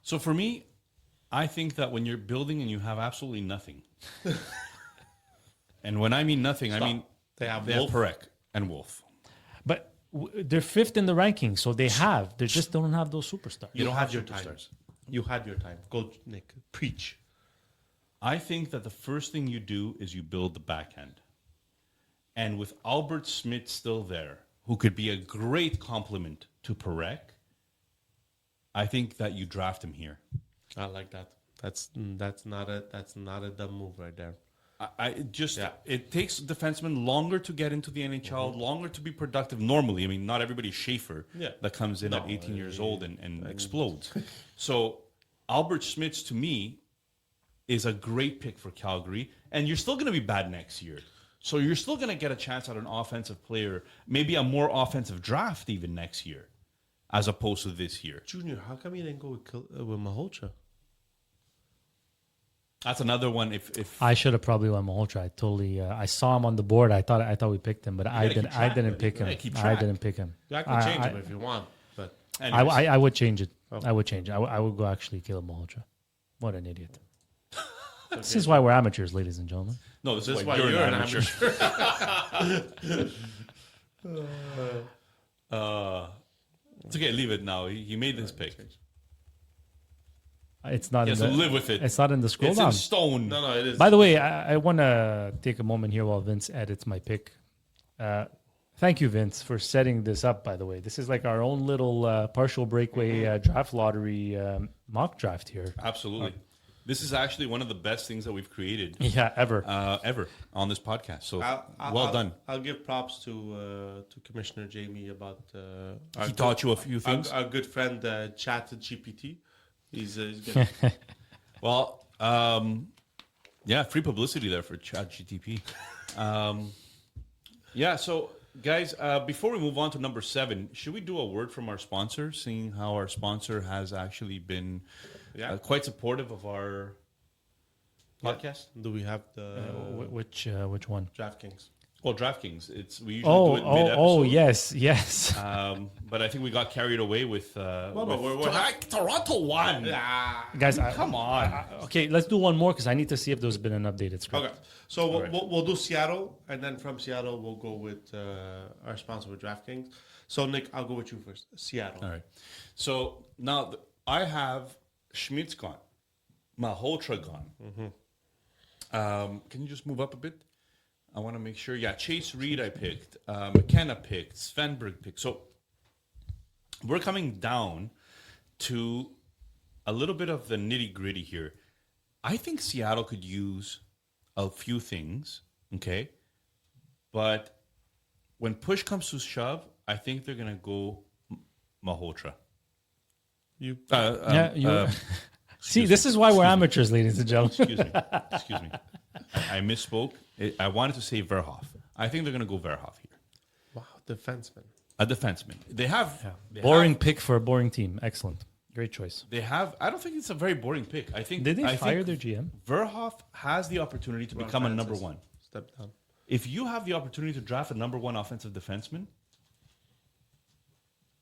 So for me, I think that when you're building and you have absolutely nothing, and when I mean nothing, I mean They have they have Perek and Wolf. But they're 5th in the ranking, so they just don't have those superstars. You don't had have your superstars. time. You had your time. Go, Nick. Preach. I think that the first thing you do is you build the backhand. And with Albert Smith still there, who could be a great complement to Perek, I think that you draft him here. I like that. That's not a dumb move right there. It takes defensemen longer to get into the NHL, longer to be productive normally. I mean, not everybody's Schaefer that comes in at 18 years old and explodes. So Albert Smith, to me, is a great pick for Calgary. And you're still going to be bad next year. So you're still going to get a chance at an offensive player, maybe a more offensive draft even next year, as opposed to this year. Junior, how come you didn't go with Malhotra? That's another one. If I should have probably went Malhotra. I totally. I saw him on the board. I thought we picked him, but I gotta keep didn't. I track, didn't buddy. pick You him. gotta keep I track. didn't pick him. I can change him if you want, but anyways, I would change it. Oh. I would change it. I would go actually Caleb Malhotra. What an idiot. This is why we're amateurs, ladies and gentlemen. no, this, this is is why why you're you're an an amateur. amateur. It's okay. Leave it now. He made this pick. It's not. Yeah, in so the, live with it. It's not in the scroll It's down. in stone. No, it is. By the way, I want to take a moment here while Vince edits my pick. Thank you, Vince, for setting this up, by the way. This is like our own little partial breakaway draft lottery mock draft here. Absolutely. This is actually one of the best things that we've created Yeah, ever. ever on this podcast. So I'll- done. I'll give props to Commissioner Jamie about. He taught you a few things. Our good friend ChatGPT. He's good. Well, yeah, free publicity there for ChatGTP. Yeah, so guys, before we move on to number 7, should we do a word from our sponsor, seeing how our sponsor has actually been quite supportive of our podcast? Do we have the Which one? DraftKings? Well, DraftKings. We usually do it mid-episode. yes. But I think we got carried away with, Toronto won. Guys, Come on. okay, let's do one more because I need to see if there's been an updated script. Okay, so right. we'll do Seattle, and then from Seattle we'll go with our sponsor with DraftKings. So Nick, I'll go with you first. Seattle. All right. So now I have Schmidt's gone. Malhotra gone. Can you just move up a bit? I want to make sure. Yeah, Chase Reed I picked. McKenna picked. Svenberg picked. So we're coming down to a little bit of the nitty gritty here. I think Seattle could use a few things, okay? But when push comes to shove, I think they're going to go Malhotra. You See, this is why we're amateurs, ladies and gentlemen. Excuse me. I misspoke. I wanted to say Verhoff. I think they're going to go Verhoff here. wow, defenseman. A defenseman. They have Boring pick for a boring team. Excellent. Great choice. They have. I don't think it's a very boring pick. I think. Did they I fire think their GM? Verhoff has the opportunity to become a number one. Step down. If you have the opportunity to draft a number one offensive defenseman,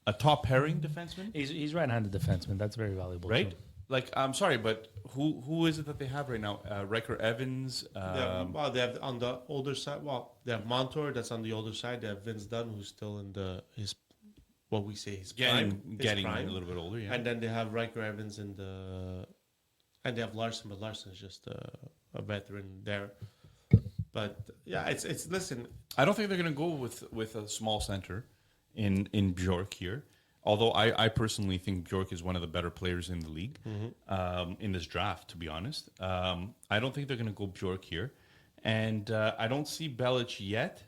a top pairing defenseman, He's right-handed defenseman. That's very valuable. right? too. Like, I'm sorry, but who is it that they have right now? Riker Evans. They have on the older side. Well, they have Montour that's on the older side. They have Vince Dunn who's still in his what we say his prime. His getting prime. a little bit older. Yeah. And then they have Riker Evans and they have Larson, but Larson is just a veteran there. But yeah, it's listen. I don't think they're going to go with a small center in Bjork here. Although I personally think Bjork is one of the better players in the league in this draft, to be honest. I don't think they're going to go Bjork here. And I don't see Belic yet,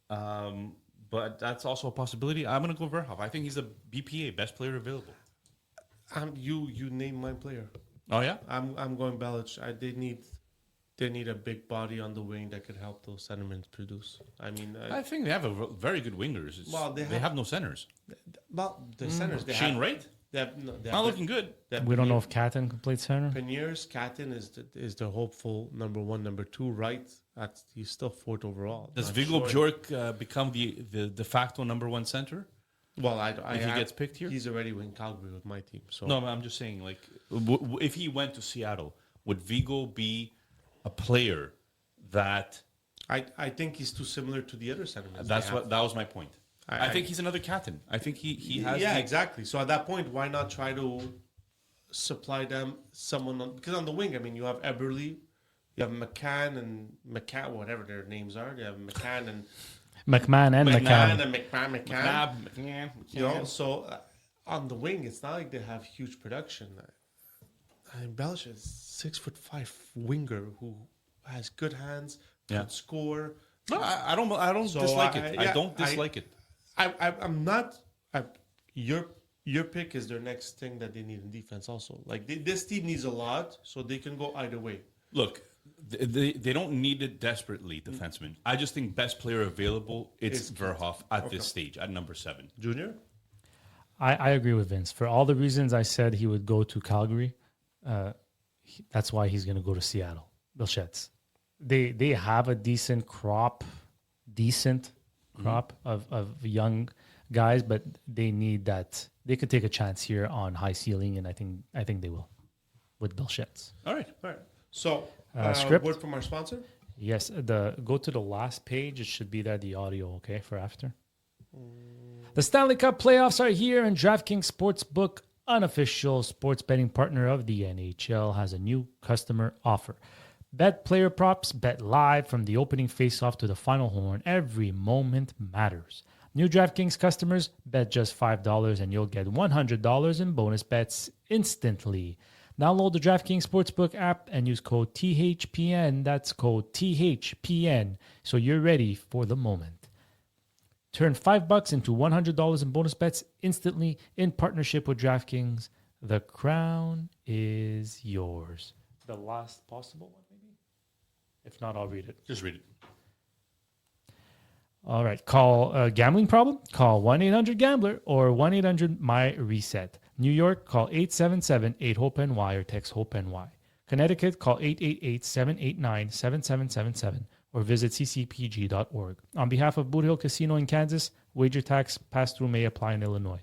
but that's also a possibility. I'm going to go Verhoff. I think he's the BPA, best player available. You name my player. Oh, yeah? I'm going Belic. They need a big body on the wing that could help those centermen produce. I mean, I think they have very good wingers. They have no centers. well, the centers. They Shane have, Wright? They have, no, they Not have looking good. they have We don't know if Catton can play center. Peniers, Catton is the hopeful number 1, number 2. Wright, he's still 4th overall. Does Not Viggo sure. Bjork become the de facto number one center? Well, if he gets picked here? he's already in Calgary with my team. So No, I'm just saying, like, if he went to Seattle, would Vigo be a player that? I think he's too similar to the other centermen. That was my point. I think he's another captain. I think he has. Yeah, exactly. So at that point, why not try to supply them someone because on the wing, I mean, you have Eberle, you have McCann and McCann, whatever their names are. You have McCann and McMahon and McCann. and McCann. You know, so on the wing, it's not like they have huge production. I mean, Belichick is 6'5" winger who has good hands, can score. No, I don't So dislike it. I yeah, don't dislike it. I'm not. Your pick is their next thing that they need in defense. Also, like this team needs a lot, so they can go either way. Look, they don't need it desperately, defenseman. I just think best player available, it's Verhoff at this stage, at number 7. Junior, I agree with Vince. For all the reasons I said he would go to Calgary, that's why he's going to go to Seattle. Bilchetz. They have a decent crop of young guys, but they need that. They could take a chance here on high ceiling, and I think they will with Bilchetz. All right. So, Script? word from our sponsor. Yes, go to the last page. It should be there, the audio, okay, for after. The Stanley Cup playoffs are here, and DraftKings Sportsbook, unofficial sports betting partner of the NHL, has a new customer offer. Bet player props, bet live from the opening faceoff to the final horn. Every moment matters. New DraftKings customers, bet just $5 and you'll get $100 in bonus bets instantly. Download the DraftKings Sportsbook app and use code THPN. That's code THPN. So you're ready for the moment. Turn $5 into $100 in bonus bets instantly in partnership with DraftKings. The crown is yours. The last possible one, maybe? If not, I'll read it. Just read it. All right. Call a gambling problem? Call 1-800-GAMBLER or 1-800-MY-RESET. New York, call 877-8-HOPE-NY or text HOPE-NY. Connecticut, call 888-789-7777 or visit ccpg.org. On behalf of Boot Hill Casino in Kansas, wager tax pass-through may apply in Illinois.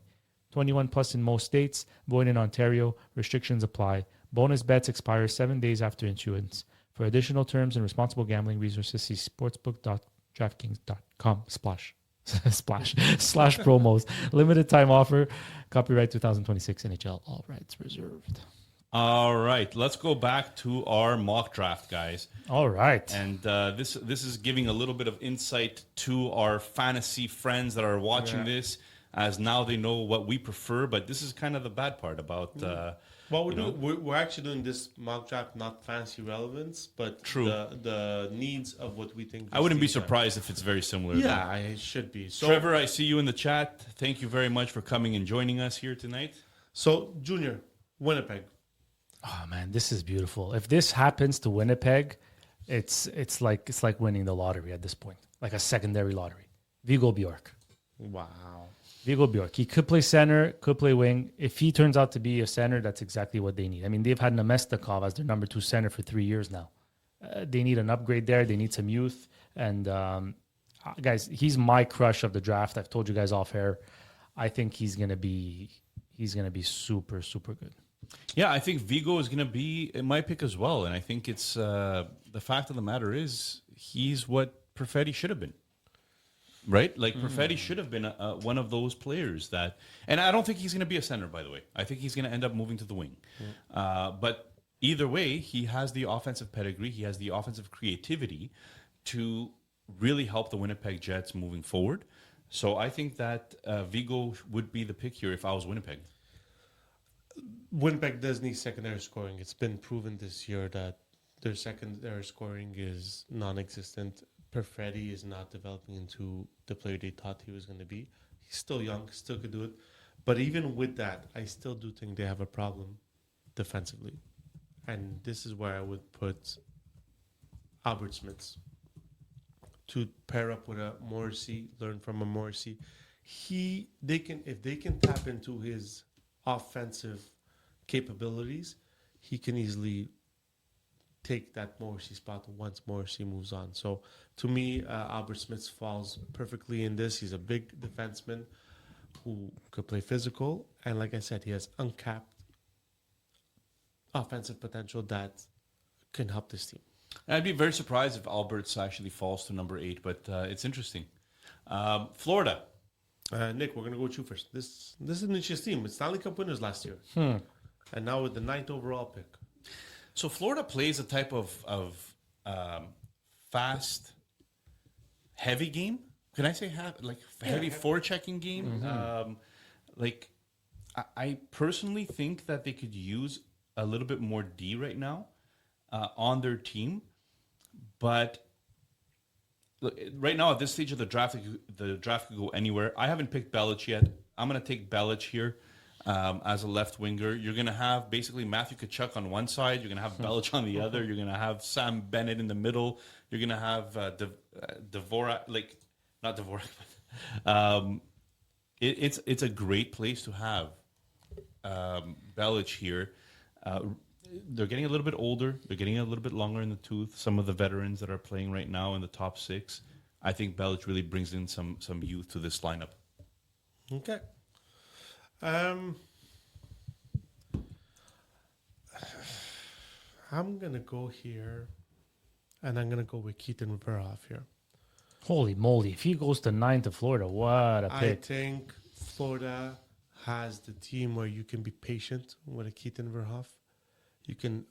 21 plus in most states, void in Ontario. Restrictions apply. Bonus bets expire 7 days after issuance. For additional terms and responsible gambling resources, see sportsbook.draftkings.com slash promos. Limited time offer. Copyright 2026 NHL. All rights reserved. All right, let's go back to our mock draft, guys. All right. And this is giving a little bit of insight to our fantasy friends that are watching this, as now they know what we prefer. But this is kind of the bad part about. Well, we're actually doing this mock draft, not fancy relevance, but True. the needs of what we think. I wouldn't be surprised if it's very similar. Yeah, it should be. So, Trevor, I see you in the chat. Thank you very much for coming and joining us here tonight. So, Junior, Winnipeg. Oh man, this is beautiful. If this happens to Winnipeg, it's like winning the lottery at this point, like a secondary lottery. Viggo Bjork. Wow. Viggo Bjork. He could play center, could play wing. If he turns out to be a center, that's exactly what they need. I mean, they've had Namestnikov as their number 2 center for 3 years now. They need an upgrade there. They need some youth. And guys, he's my crush of the draft. I've told you guys off air. I think he's gonna be super, super good. Yeah, I think Vigo is going to be my pick as well. And I think it's the fact of the matter is he's what Perfetti should have been. Right? Like Perfetti should have been one of those players that, and I don't think he's going to be a center, by the way. I think he's going to end up moving to the wing. But either way, he has the offensive pedigree. He has the offensive creativity to really help the Winnipeg Jets moving forward. So I think that Vigo would be the pick here if I was Winnipeg. Winnipeg does need secondary scoring. It's been proven this year that their secondary scoring is non-existent. Perfetti is not developing into the player they thought he was going to be. He's still young, still could do it. But even with that, I still do think they have a problem defensively. And this is where I would put Albert Smits to pair up with a Morrissey, learn from a Morrissey. If they can tap into his offensive capabilities, he can easily take that Morrissey spot once Morrissey moves on. So to me, Albert Smith falls perfectly in this. He's a big defenseman who could play physical. And like I said, he has uncapped offensive potential that can help this team. I'd be very surprised if Alberts actually falls to number 8, but it's interesting. Florida. Nick, we're going to go with you first. This is an interesting team. It's Stanley Cup winners last year. And now with the 9th overall pick. So Florida plays a type of fast, heavy game. Can I say heavy forechecking game? I personally think that they could use a little bit more D right now on their team. But look, right now at this stage of the draft could go anywhere. I haven't picked Belic yet. I'm going to take Belic here. As a left winger, you're going to have basically Matthew Tkachuk on one side. You're going to have Belic on the other. You're going to have Sam Bennett in the middle. You're going to have Dvorak, not Dvorak, but it's a great place to have Belic here. they're getting a little bit older. They're getting a little bit longer in the tooth. Some of the veterans that are playing right now in the top 6, I think Belic really brings in some youth to this lineup. Okay. I'm gonna go here, and I'm gonna go with Keaton Verhoff here. Holy moly! If he goes to 9 to Florida, what a I pick! think Florida has the team where you can be patient with a Keaton Verhoff. You can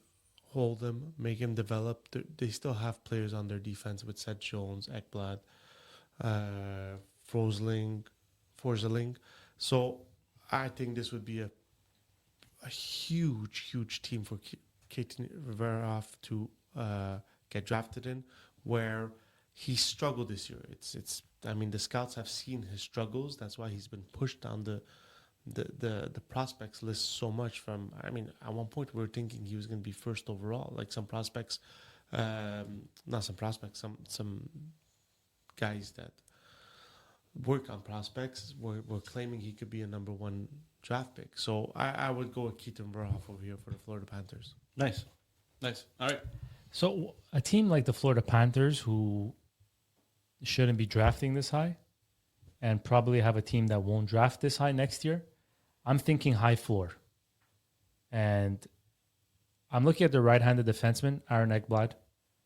hold him, make him develop. They still have players on their defense with Seth Jones, Ekblad, Forsling. So I think this would be a huge team for Keaton Verhoff to get drafted in, where he struggled this year. It's. I mean, the scouts have seen his struggles. That's why he's been pushed down the prospects list so much. From, I mean, at one point we were thinking he was going to be first overall. Like some prospects, not some prospects, some guys that work on prospects were claiming he could be a number 1 draft pick. So I would go with Keaton Verhoff over here for the Florida Panthers. Nice. All right. So a team like the Florida Panthers, who shouldn't be drafting this high, and probably have a team that won't draft this high next year, I'm thinking high floor. And I'm looking at the right-handed defenseman, Aaron Ekblad,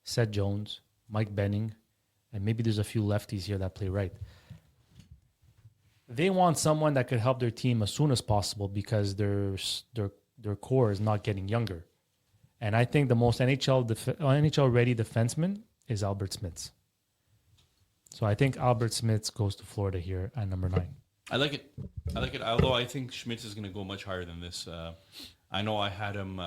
Seth Jones, Mike Benning, and maybe there's a few lefties here that play right. They want someone that could help their team as soon as possible because their core is not getting younger. And I think the most NHL-ready defenseman is Albert Smits. So I think Albert Smits goes to Florida here at number 9. I like it. Although I think Schmitz is going to go much higher than this. I know I had him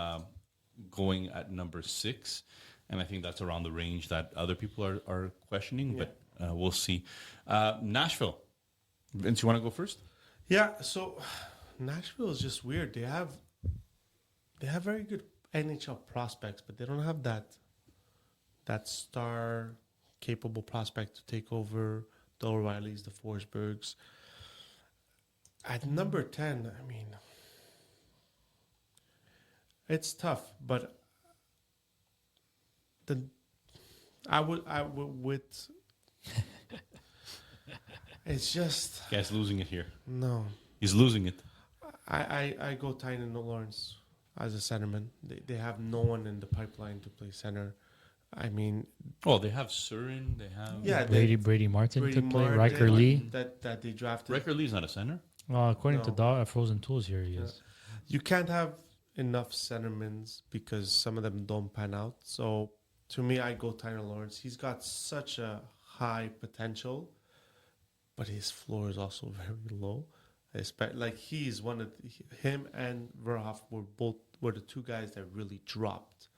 going at number 6, and I think that's around the range that other people are questioning. Yeah. But we'll see. Nashville. Vince, you want to go first? Yeah. So Nashville is just weird. They have very good NHL prospects, but they don't have that star capable prospect to take over the O'Reillys, the Forsbergs. At number 10, I mean, it's tough, but I would with it's just guy's losing it here. No, he's losing it. I go Tynan Lawrence as a centerman. They have no one in the pipeline to play center. I mean, they have Surin. They have Brady Martin to play. Riker Lee that they drafted. Riker Lee's not a center. According to Frozen Tools, here he is. You can't have enough centermans because some of them don't pan out. So to me, I go Tyler Lawrence. He's got such a high potential, but his floor is also very low. Like he's him and Verhoff were the 2 guys that really dropped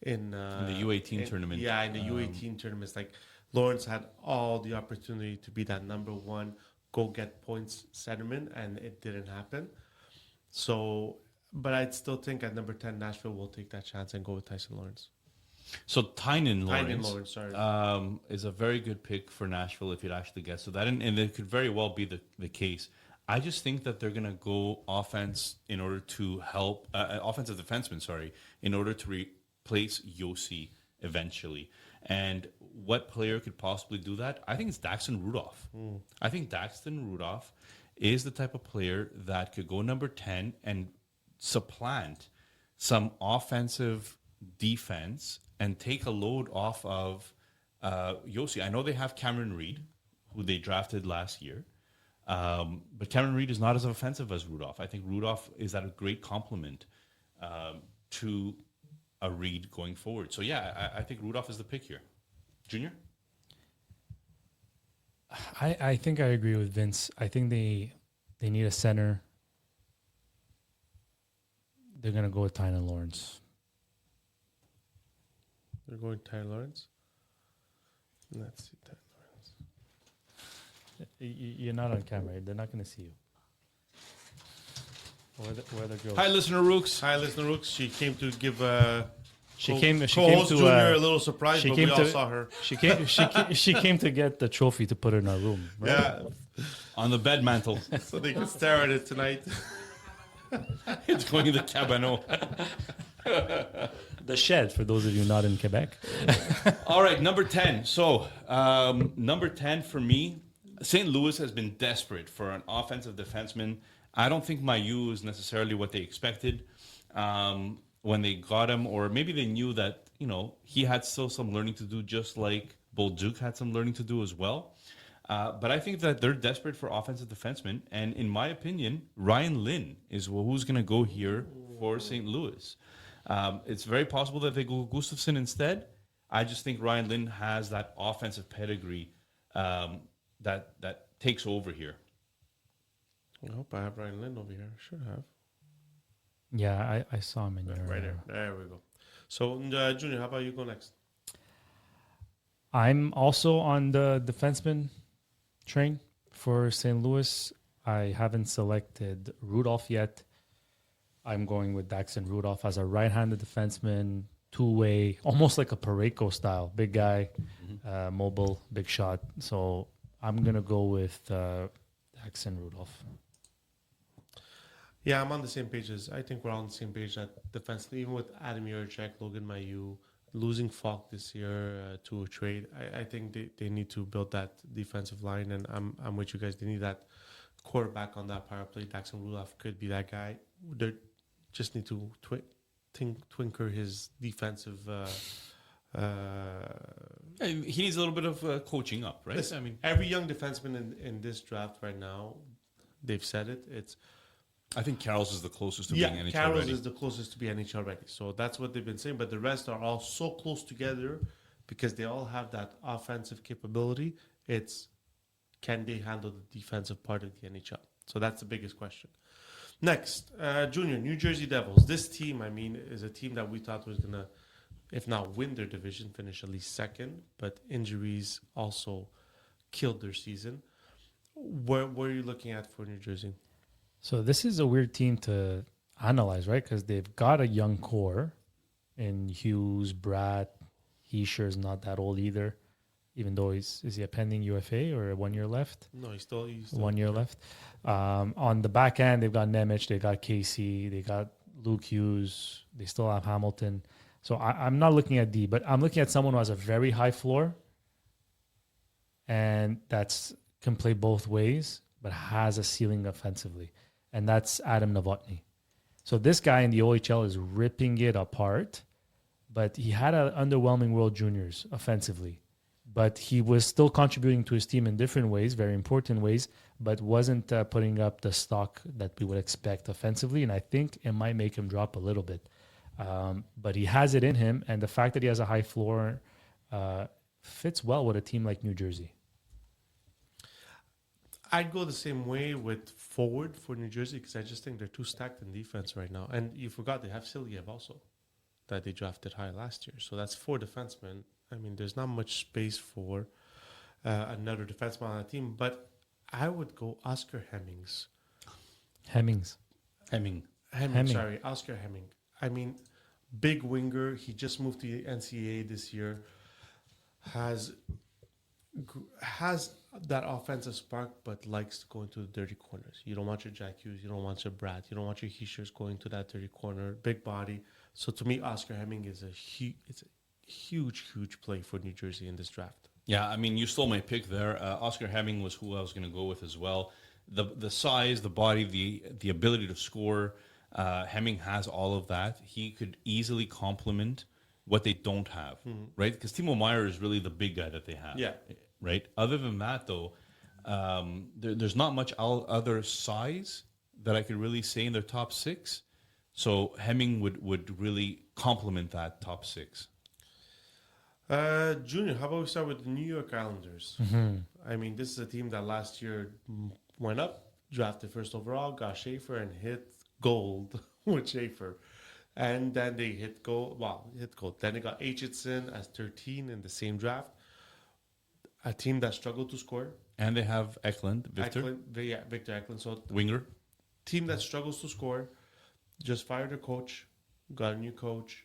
in the U18 tournament. Yeah, in the U18 tournaments. Like Lawrence had all the opportunity to be that number 1, go get points centerman, and it didn't happen. So, but I'd still think at number 10, Nashville will take that chance and go with Tyson Lawrence. So Tynan Lawrence is a very good pick for Nashville if you'd actually guess. So that, and it could very well be the case. I just think that they're going to go offense in order to help, offensive defenseman, in order to replace Yossi eventually. And what player could possibly do that? I think it's Daxton Rudolph. I think Daxton Rudolph is the type of player that could go number 10 and supplant some offensive defense and take a load off of Yossi. I know they have Cameron Reed, who they drafted last year. But Cameron Reed is not as offensive as Rudolph. I think Rudolph is at a great complement to a Reed going forward. So, yeah, I think Rudolph is the pick here. Junior? I think I agree with Vince. I think they need a center. They're going to go with Tynan Lawrence. They're going Tyler Lawrence? Let's see Tyler Lawrence. You're not on camera. They're not going to see you. Where the girl? Hi, listener Rooks. She came to give She came to Junior a little surprise, but we all saw her. She came to get the trophy to put in our room. Right? Yeah, on the bed mantle. So they can stare at it tonight. It's going to the cabano. The Shed, for those of you not in Quebec. All right, number 10. So, number 10 for me, St. Louis has been desperate for an offensive defenseman. I don't think Mayu is necessarily what they expected when they got him, or maybe they knew that, he had still some learning to do, just like Bolduc had some learning to do as well. But I think that they're desperate for offensive defensemen. And in my opinion, Ryan Lynn is who's going to go here for St. Louis. It's very possible that they go Gustafsson instead. I just think Ryan Lynn has that offensive pedigree that takes over here. I hope I have Ryan Lynn over here. I should have. Yeah, I saw him in your... Right there. There we go. So, Junior, how about you go next? I'm also on the defenseman train for St. Louis. I haven't selected Rudolph yet. I'm going with Daxon Rudolph as a right-handed defenseman, two-way, almost like a Parayko style. Big guy, mobile, big shot. So I'm going to go with Daxon Rudolph. Yeah, I'm on the same page I think we're on the same page that defensively, even with Adam Yurchek, Logan Mailloux, losing Falk this year to a trade, I think they need to build that defensive line, and I'm with you guys. They need that quarterback on that power play. Daxon Rudolph could be that guy. They just need to twinker his defensive. He needs a little bit of coaching up, right? Listen, I mean, every young defenseman in this draft right now, they've said it. I think Carroll's is the closest to being NHL Carroll's ready. is the closest to be NHL ready. So that's what they've been saying. But the rest are all so close together because they all have that offensive capability. It's can they handle the defensive part of the NHL? So that's the biggest question. Next, Junior, New Jersey Devils. This team, is a team that we thought was going to, if not win their division, finish at least second. But injuries also killed their season. Where are you looking at for New Jersey? So this is a weird team to analyze, right? Because they've got a young core in Hughes, Bratt. He sure is not that old either, even though is he a pending UFA or 1 year left? No, he's still 1 year left. On the back end, they've got Nemec, they got Casey, they got Luke Hughes, they still have Hamilton. So I'm not looking at D, but I'm looking at someone who has a very high floor and can play both ways, but has a ceiling offensively. And that's Adam Novotny. So this guy in the OHL is ripping it apart, but he had an underwhelming World Juniors offensively. But he was still contributing to his team in different ways, very important ways, but wasn't putting up the stock that we would expect offensively. And I think it might make him drop a little bit. But he has it in him, and the fact that he has a high floor fits well with a team like New Jersey. I'd go the same way with forward for New Jersey because I just think they're too stacked in defense right now. And you forgot they have Silyev also that they drafted high last year. So that's 4 defensemen. There's not much space for another defenseman on the team. But I would go Oscar Hemmings. Hemming. Sorry, Oscar Hemming. Big winger. He just moved to the NCAA this year. Has that offensive spark, but likes to go into the dirty corners. You don't want your Jack Hughes, you don't want your Bratt, you don't want your Heishers going to that dirty corner. Big body. So to me, Oscar Hemming is a huge play for New Jersey in this draft. Yeah, you stole my pick there. Oscar Hemming was who I was going to go with as well. The size, the body, the ability to score. Hemming has all of that. He could easily complement what they don't have, right? Because Timo Meier is really the big guy that they have. Yeah. Right? Other than that, though, there's not much other size that I could really say in their top 6. So Hemming would really complement that top 6. Junior, how about we start with the New York Islanders? Mm-hmm. This is a team that last year went up, drafted first overall, got Schaefer, and hit gold with Schaefer. And then they hit gold. Then they got Aitchison as 13 in the same draft. A team that struggled to score. And they have Victor Eklund. So winger. Team that struggles to score. Just fired a coach. Got a new coach.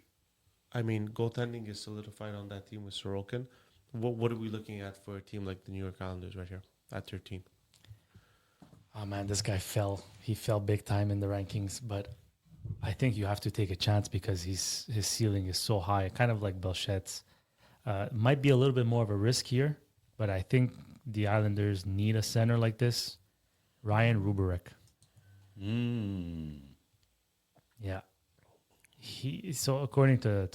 Goaltending is solidified on that team with Sorokin. What are we looking at for a team like the New York Islanders right here at 13? Oh, man, this guy fell. He fell big time in the rankings, but I think you have to take a chance because his ceiling is so high, kind of like Belchet's. Might be a little bit more of a risk here, but I think the Islanders need a center like this. Ryan Ruberek. Yeah. So according to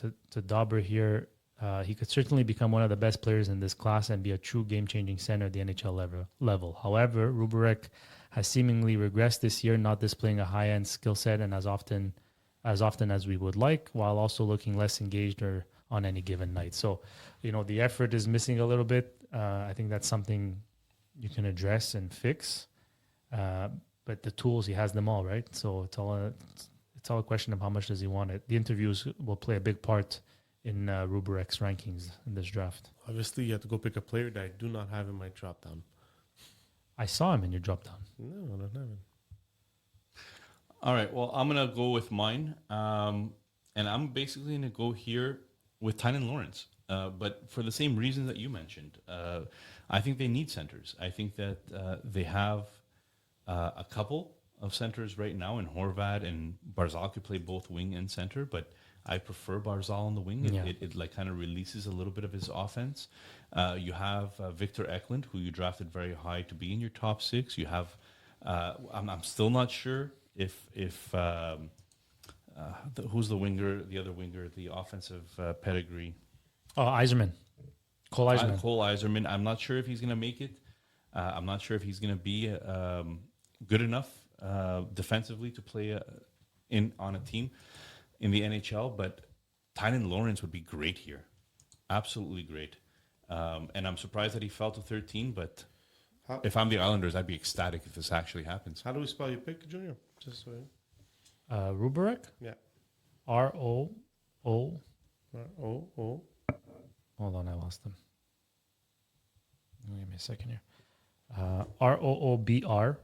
Dauber here, he could certainly become one of the best players in this class and be a true game-changing center at the NHL level. However, Ruberek has seemingly regressed this year, not displaying a high-end skill set and as often as we would like, while also looking less engaged or on any given night. So, the effort is missing a little bit. I think that's something you can address and fix. But the tools, he has them all, right? So it's all a question of how much does he want it. The interviews will play a big part in Ruberek's rankings in this draft. Obviously, you have to go pick a player that I do not have in my drop down. I saw him in your drop down. No, I don't have him. All right. Well, I'm gonna go with mine, and I'm basically gonna go here with Tynan Lawrence, but for the same reasons that you mentioned. I think they need centers. I think that they have a couple of centers right now in Horvat and Barzal could play both wing and center, but I prefer Barzal on the wing. It like kind of releases a little bit of his offense. You have Victor Eklund, who you drafted very high to be in your top 6. You have, I'm still not sure if who's the winger, the other winger, the offensive pedigree. Oh, Yzerman. Cole Yzerman. Cole Yzerman. I'm not sure if he's going to make it. I'm not sure if he's going to be good enough defensively to play on a team in the NHL, but Tynan Lawrence would be great here. Absolutely great. And I'm surprised that he fell to 13, but if I'm the Islanders, I'd be ecstatic if this actually happens. How do we spell your pick, Junior? Just so Ruberek? Yeah. R-O-O. R-O-O. Hold on, I lost them. Give me a second here. R-O-O-B-R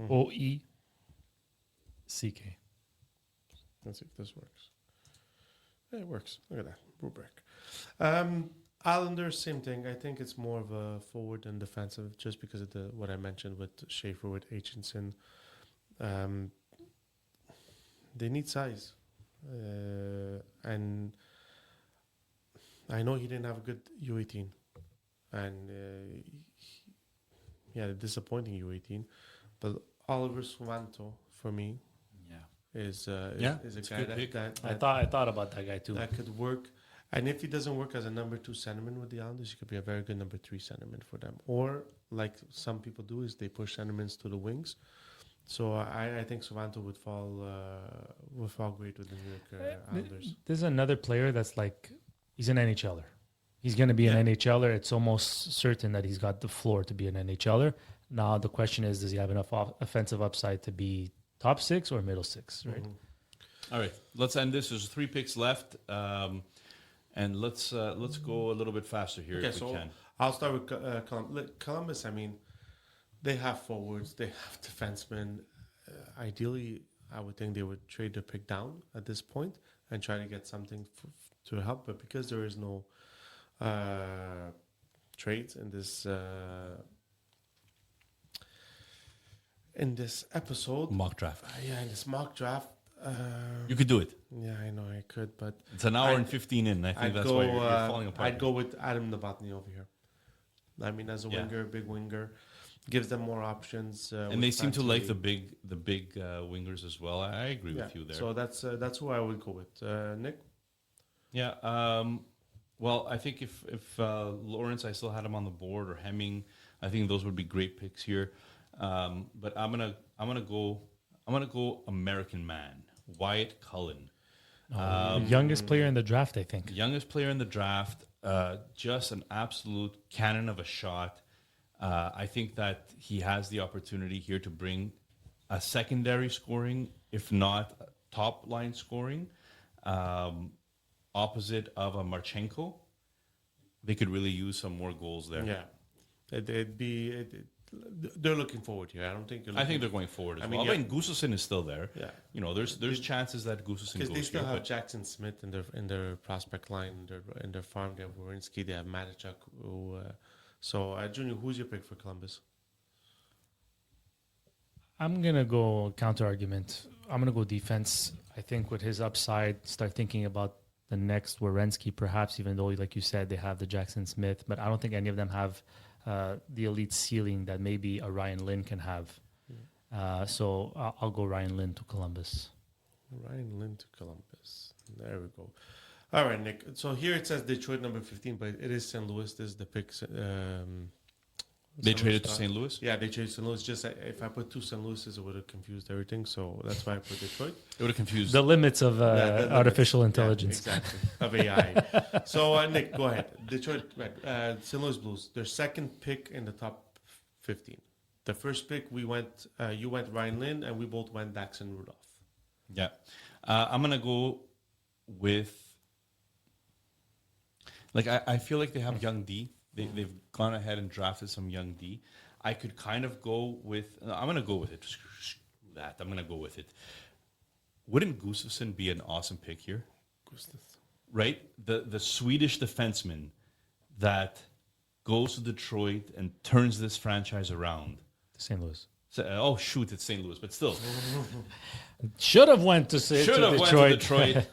O-E-C-K. Let's see if this works. Yeah, it works. Look at that. Rubric. Islanders, same thing. I think it's more of a forward and defensive just because of what I mentioned with Schaefer, with Aitchison. They need size. And I know he didn't have a good U18. And he had a disappointing U18. But Oliver Swanto, for me, is a guy that I thought about that guy too. That could work. And if he doesn't work as a number 2 centerman with the Islanders, he could be a very good number 3 centerman for them. Or, like some people do, is they push centermans to the wings. So I think Swanto would fall great with the New York Islanders. There's another player that's like, he's an NHLer. He's going to be an NHLer. It's almost certain that he's got the floor to be an NHLer. Now the question is, does he have enough offensive upside to be top 6 or middle 6, right? Mm-hmm. All right, let's end this. There's 3 picks left, and let's go a little bit faster here if we can. I'll start with Columbus. I mean, they have forwards, they have defensemen. Ideally, I would think they would trade their pick down at this point and try to get something to help. But because there is no trades in this episode, Mock draft. In this mock draft. You could do it. Yeah, I know I could, but it's an hour and 15 in. I think that's why you're falling apart. I'd go with Adam Novotny over here. I mean, as a winger, big winger, gives them more options. And they seem to like the big wingers as well. I agree with you there. So that's who I would go with. Nick? Yeah. Well, I think if Lawrence, I still had him on the board, or Hemming, I think those would be great picks here. But I'm gonna go American man, Wyatt Cullen. Youngest player in the draft, I think. Youngest player in the draft. Just an absolute cannon of a shot. I think that he has the opportunity here to bring a secondary scoring, if not top line scoring, opposite of a Marchenko. They could really use some more goals there. Yeah, they're looking forward here. I don't think. I think they're going forward as well. I mean, Gustafsson is still there. Yeah, there's chances that Gustafsson goes because they still here, have Jackson Smith in their prospect line, in their farm. They have Werenski, they have Matichuk. Junior, who's your pick for Columbus? I'm gonna go counter argument. I'm gonna go defense. I think with his upside, start thinking about the next Werenski, perhaps, even though, like you said, they have the Jackson Smith, but I don't think any of them have the elite ceiling that maybe a Ryan Lynn can have. So I'll go Ryan Lynn to Columbus. Ryan Lynn to Columbus. There we go. All right, Nick. So here it says Detroit number 15, but it is St. Louis. This is the pick. They traded to St. Louis? Yeah, they traded St. Louis. Just if I put two St. Louis's, it would have confused everything. So that's why I put Detroit. It would have confused. The limits of artificial intelligence. Yeah, exactly. Of AI. So, Nick, go ahead. Detroit, St. Louis Blues, their second pick in the top 15. The first pick, you went Ryan Lynn, and we both went Daxon Rudolph. Yeah. I'm going to go with... I feel like they have young D. They've gone ahead and drafted some young D. I could kind of go with... I'm going to go with it. Screw that. I'm going to go with it. Wouldn't Gustafsson be an awesome pick here? Gustafsson. Right? The Swedish defenseman that goes to Detroit and turns this franchise around. St. Louis. So, shoot, it's St. Louis, but still. Should have went to Detroit.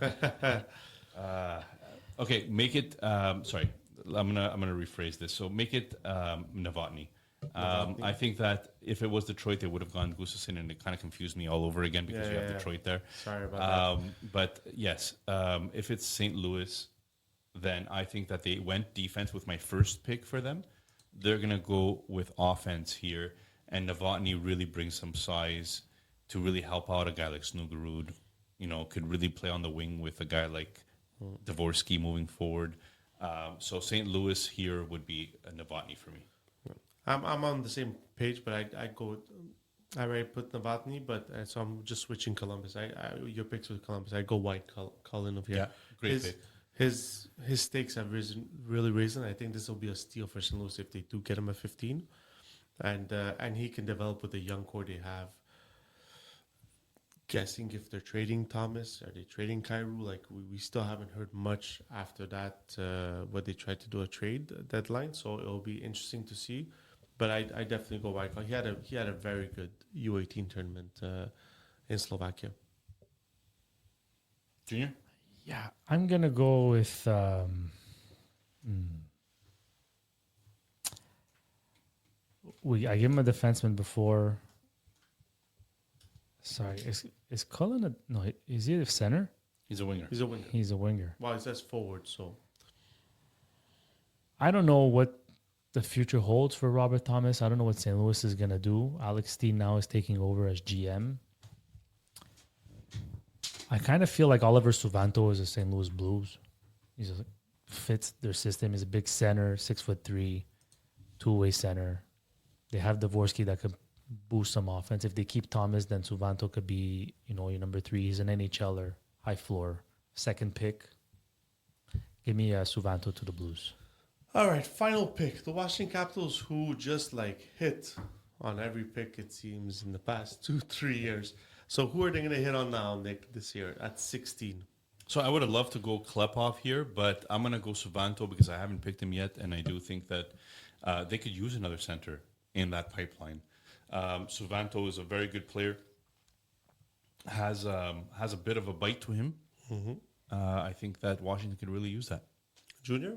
Okay, make it... sorry. I'm gonna rephrase this. So make it Novotny. I think that if it was Detroit, they would have gone Gustafsson, and it kind of confused me all over again because you have Detroit there. Sorry about that. But yes, if it's St. Louis, then I think that they went defense with my first pick for them. They're gonna go with offense here, and Novotny really brings some size to really help out a guy like Snugerud. Could really play on the wing with a guy like Dvorsky moving forward. So St. Louis here would be a Novotny for me. I'm on the same page, but I go. I already put Novotny, but so I'm just switching Columbus. Your picks with Columbus. I go White Cullen of here. Yeah, great pick. His stakes have really risen. I think this will be a steal for St. Louis if they do get him at 15, and he can develop with the young core they have. Guessing if they're trading Thomas, are they trading Kyrou? Like we still haven't heard much after that. What they tried to do a trade deadline, so it'll be interesting to see. But I definitely go White. He had a very good U18 tournament in Slovakia. Junior? Yeah, I'm gonna go with. I gave him a defenseman before. Sorry, is Cullen is he a center? He's a winger. He's a winger. Well, it says forward, so I don't know what the future holds for Robert Thomas. I don't know what St. Louis is gonna do. Alex Steen now is taking over as GM. I kind of feel like Oliver Suvanto is a St. Louis Blues. He fits their system. He's a big center, 6'3", two-way center. They have Dvorsky that could boost some offense. If they keep Thomas, then Suvanto could be, your number 3. He's an NHLer, high floor, second pick. Give me Suvanto to the Blues. all right. Final pick: the Washington Capitals, who just hit on every pick it seems in the past 2-3 years. So who are they going to hit on now, Nick, this year at 16? So I would have loved to go Klepov here, but I'm going to go Suvanto because I haven't picked him yet, and I do think that they could use another center in that pipeline. Suvanto is a very good player. Has a bit of a bite to him. Mm-hmm. I think that Washington could really use that. Junior?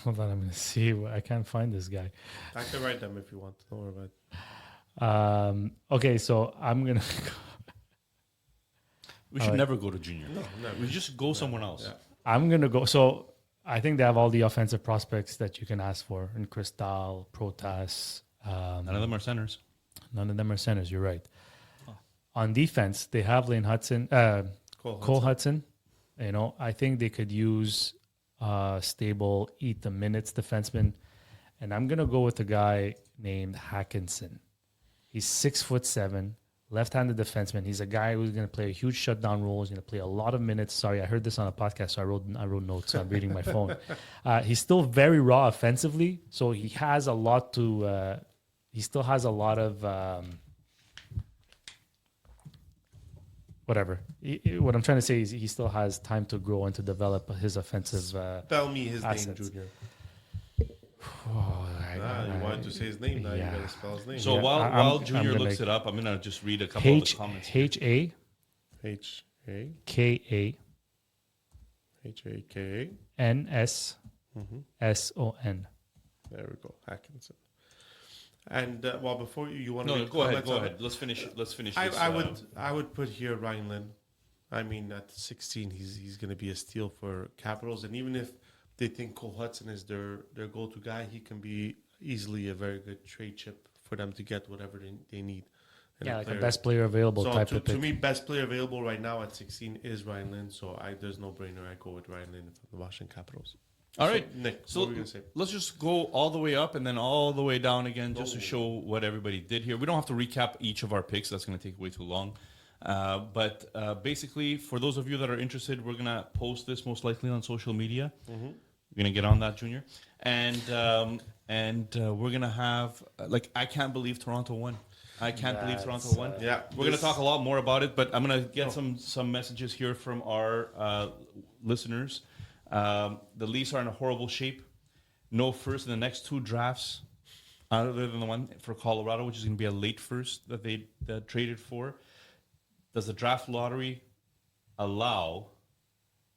Hold on, I'm going to see. I can't find this guy. I can write them if you want. Don't worry about it. Okay, so I'm going to... We should never go to Junior. No, never. We just go somewhere else. Yeah. I'm going to go... So I think they have all the offensive prospects that you can ask for. And Cristal, Protas... None of them are centers. None of them are centers. You're right. On defense, they have Lane Hudson, Cole Hudson. I think they could use stable, eat the minutes defenseman, and I'm gonna go with a guy named Hackinson. He's 6'7", left-handed defenseman. He's a guy who's gonna play a huge shutdown role. He's gonna play a lot of minutes. Sorry, I heard this on a podcast, so I wrote notes. So I'm reading my phone. He's still very raw offensively, so he has a lot to. He still has a lot of whatever. What I'm trying to say is he still has time to grow and to develop his offensive Spell me his assets. name, Junior. Oh, wanted to say his name. Now you gotta spell his name. So Yeah, while I'm Junior gonna looks it up, I'm gonna just read a couple of the comments. H-A-K-A. H-A-K-A. N-S-S-O-N. There we go, Hackinson. And well, before you want No, to go ahead. Let's finish. This. I would put here Ryan Lynn. I mean, at 16, he's going to be a steal for Capitals, and even if they think Cole Hudson is their go-to guy, he can be easily a very good trade chip for them to get whatever they need. And Yeah, like a best player available type of pick. To me, best player available right now at 16 is Ryan Lynn. So there's no brainer. I go with Ryan Lynn from the Washington Capitals. All right, Nick. So what were you gonna say? let's just go all the way up and then all the way down again, just to show what everybody did here. We don't have to recap each of our picks. That's going to take way too long. But basically, for those of you that are interested, we're going to post this most likely on social media. We're going to get on that, Junior. And we're going to have, I can't believe Toronto won. I can't believe Toronto won. Yeah. We're going to talk a lot more about it, but I'm going to get some messages here from our listeners. The Leafs are in a horrible shape. No first in the next 2 drafts, other than the one for Colorado, which is going to be a late first that they traded for. Does the draft lottery allow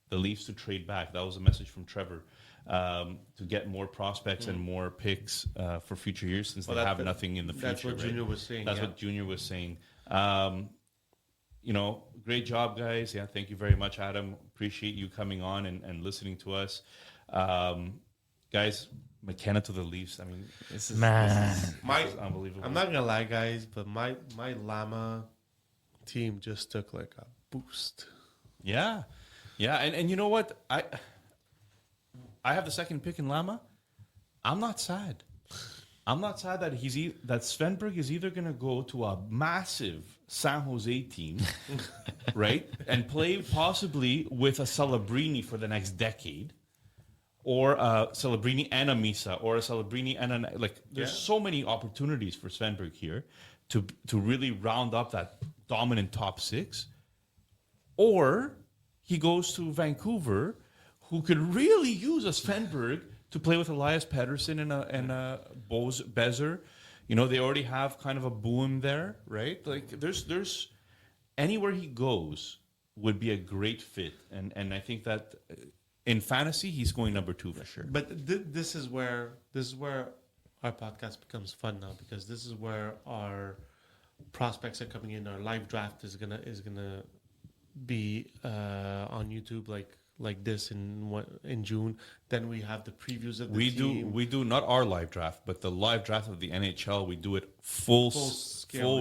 the Leafs to trade back? That was a message from Trevor, to get more prospects and more picks for future years, since they have nothing in the future. That's what Junior was saying. That's what Junior was saying. Great job, guys. Yeah, thank you very much, Adam. Appreciate you coming on and listening to us. Guys, McKenna to the Leafs. I mean, this is unbelievable. I'm not going to lie, guys, but my Llama team just took like a boost. Yeah. And you know what? I have the second pick in Lama. I'm not sad. I'm not sad that that Svenberg is either going to go to a massive San Jose team, right, and play possibly with a Celebrini for the next decade, or a Celebrini and a Misa, or a Celebrini and there's so many opportunities for Svenberg here to really round up that dominant top 6, or he goes to Vancouver, who could really use a Svenberg to play with Elias Pettersson and a Bose Bezer. They already have kind of a boom there, right? There's anywhere he goes would be a great fit, and I think that in fantasy he's going number 2 for sure. But this is where our podcast becomes fun now, because this is where our prospects are coming in. Our live draft is gonna be on YouTube like this in June. Then we have the previews of the team. We do not our live draft, but the live draft of the NHL. We do it full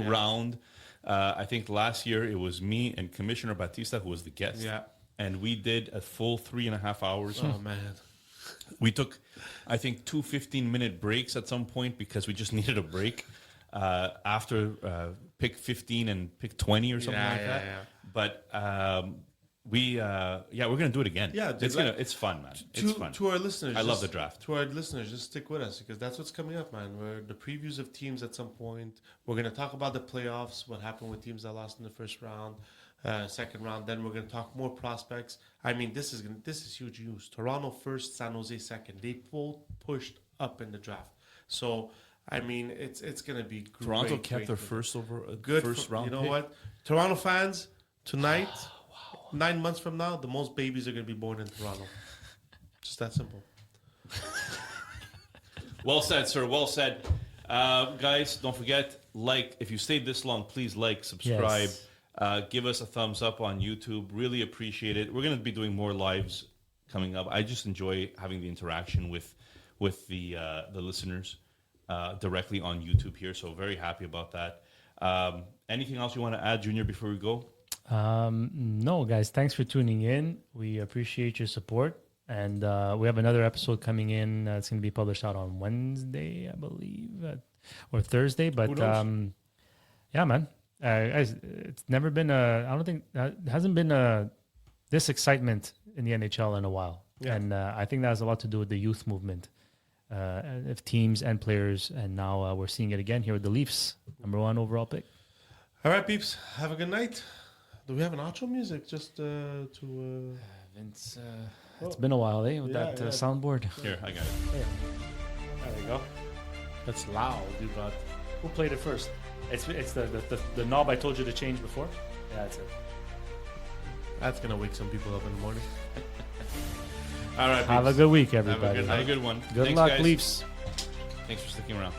round. I think last year it was me and Commissioner Batista who was the guest. Yeah, and we did a full 3.5 hours. Oh man, we took, I think, 2 15-minute breaks at some point because we just needed a break after pick 15 and pick 20 or something like that. Yeah. But we're gonna do it again. Yeah, it's fun, man. It's fun. To our listeners, I love the draft. To our listeners, just stick with us, because that's what's coming up, man. We're the previews of teams at some point. We're gonna talk about the playoffs, what happened with teams that lost in the first round, second round. Then we're gonna talk more prospects. I mean, this is huge news. Toronto first, San Jose second. They both pushed up in the draft. So I mean, it's gonna be great. Toronto kept their first round. You know what, Toronto fans, tonight. 9 months from now, the most babies are going to be born in Toronto. Just that simple. Well said, sir. Well said. Guys, don't forget, if you stayed this long, please subscribe. Yes. Give us a thumbs up on YouTube. Really appreciate it. We're going to be doing more lives coming up. I just enjoy having the interaction with the listeners directly on YouTube here. So very happy about that. Anything else you want to add, Junior, before we go? No, guys, thanks for tuning in. We appreciate your support, and we have another episode coming in. It's going to be published out on Wednesday, I believe, or Thursday. But yeah, man, guys, it's never been I don't think it hasn't been this excitement in the NHL in a while, and I think that has a lot to do with the youth movement of teams and players. And now we're seeing it again here with the Leafs, number 1 overall pick. All right, peeps, have a good night. Do we have an outro music just Vince, it's been a while, with that soundboard. Here, I got it. There you go. That's loud, you got. Who played it first? It's the knob I told you to change before. Yeah, that's it. That's gonna wake some people up in the morning. All right. Have a peeps. good week, Have everybody. a good one. Good Thanks, luck, guys. Leafs. Thanks for sticking around.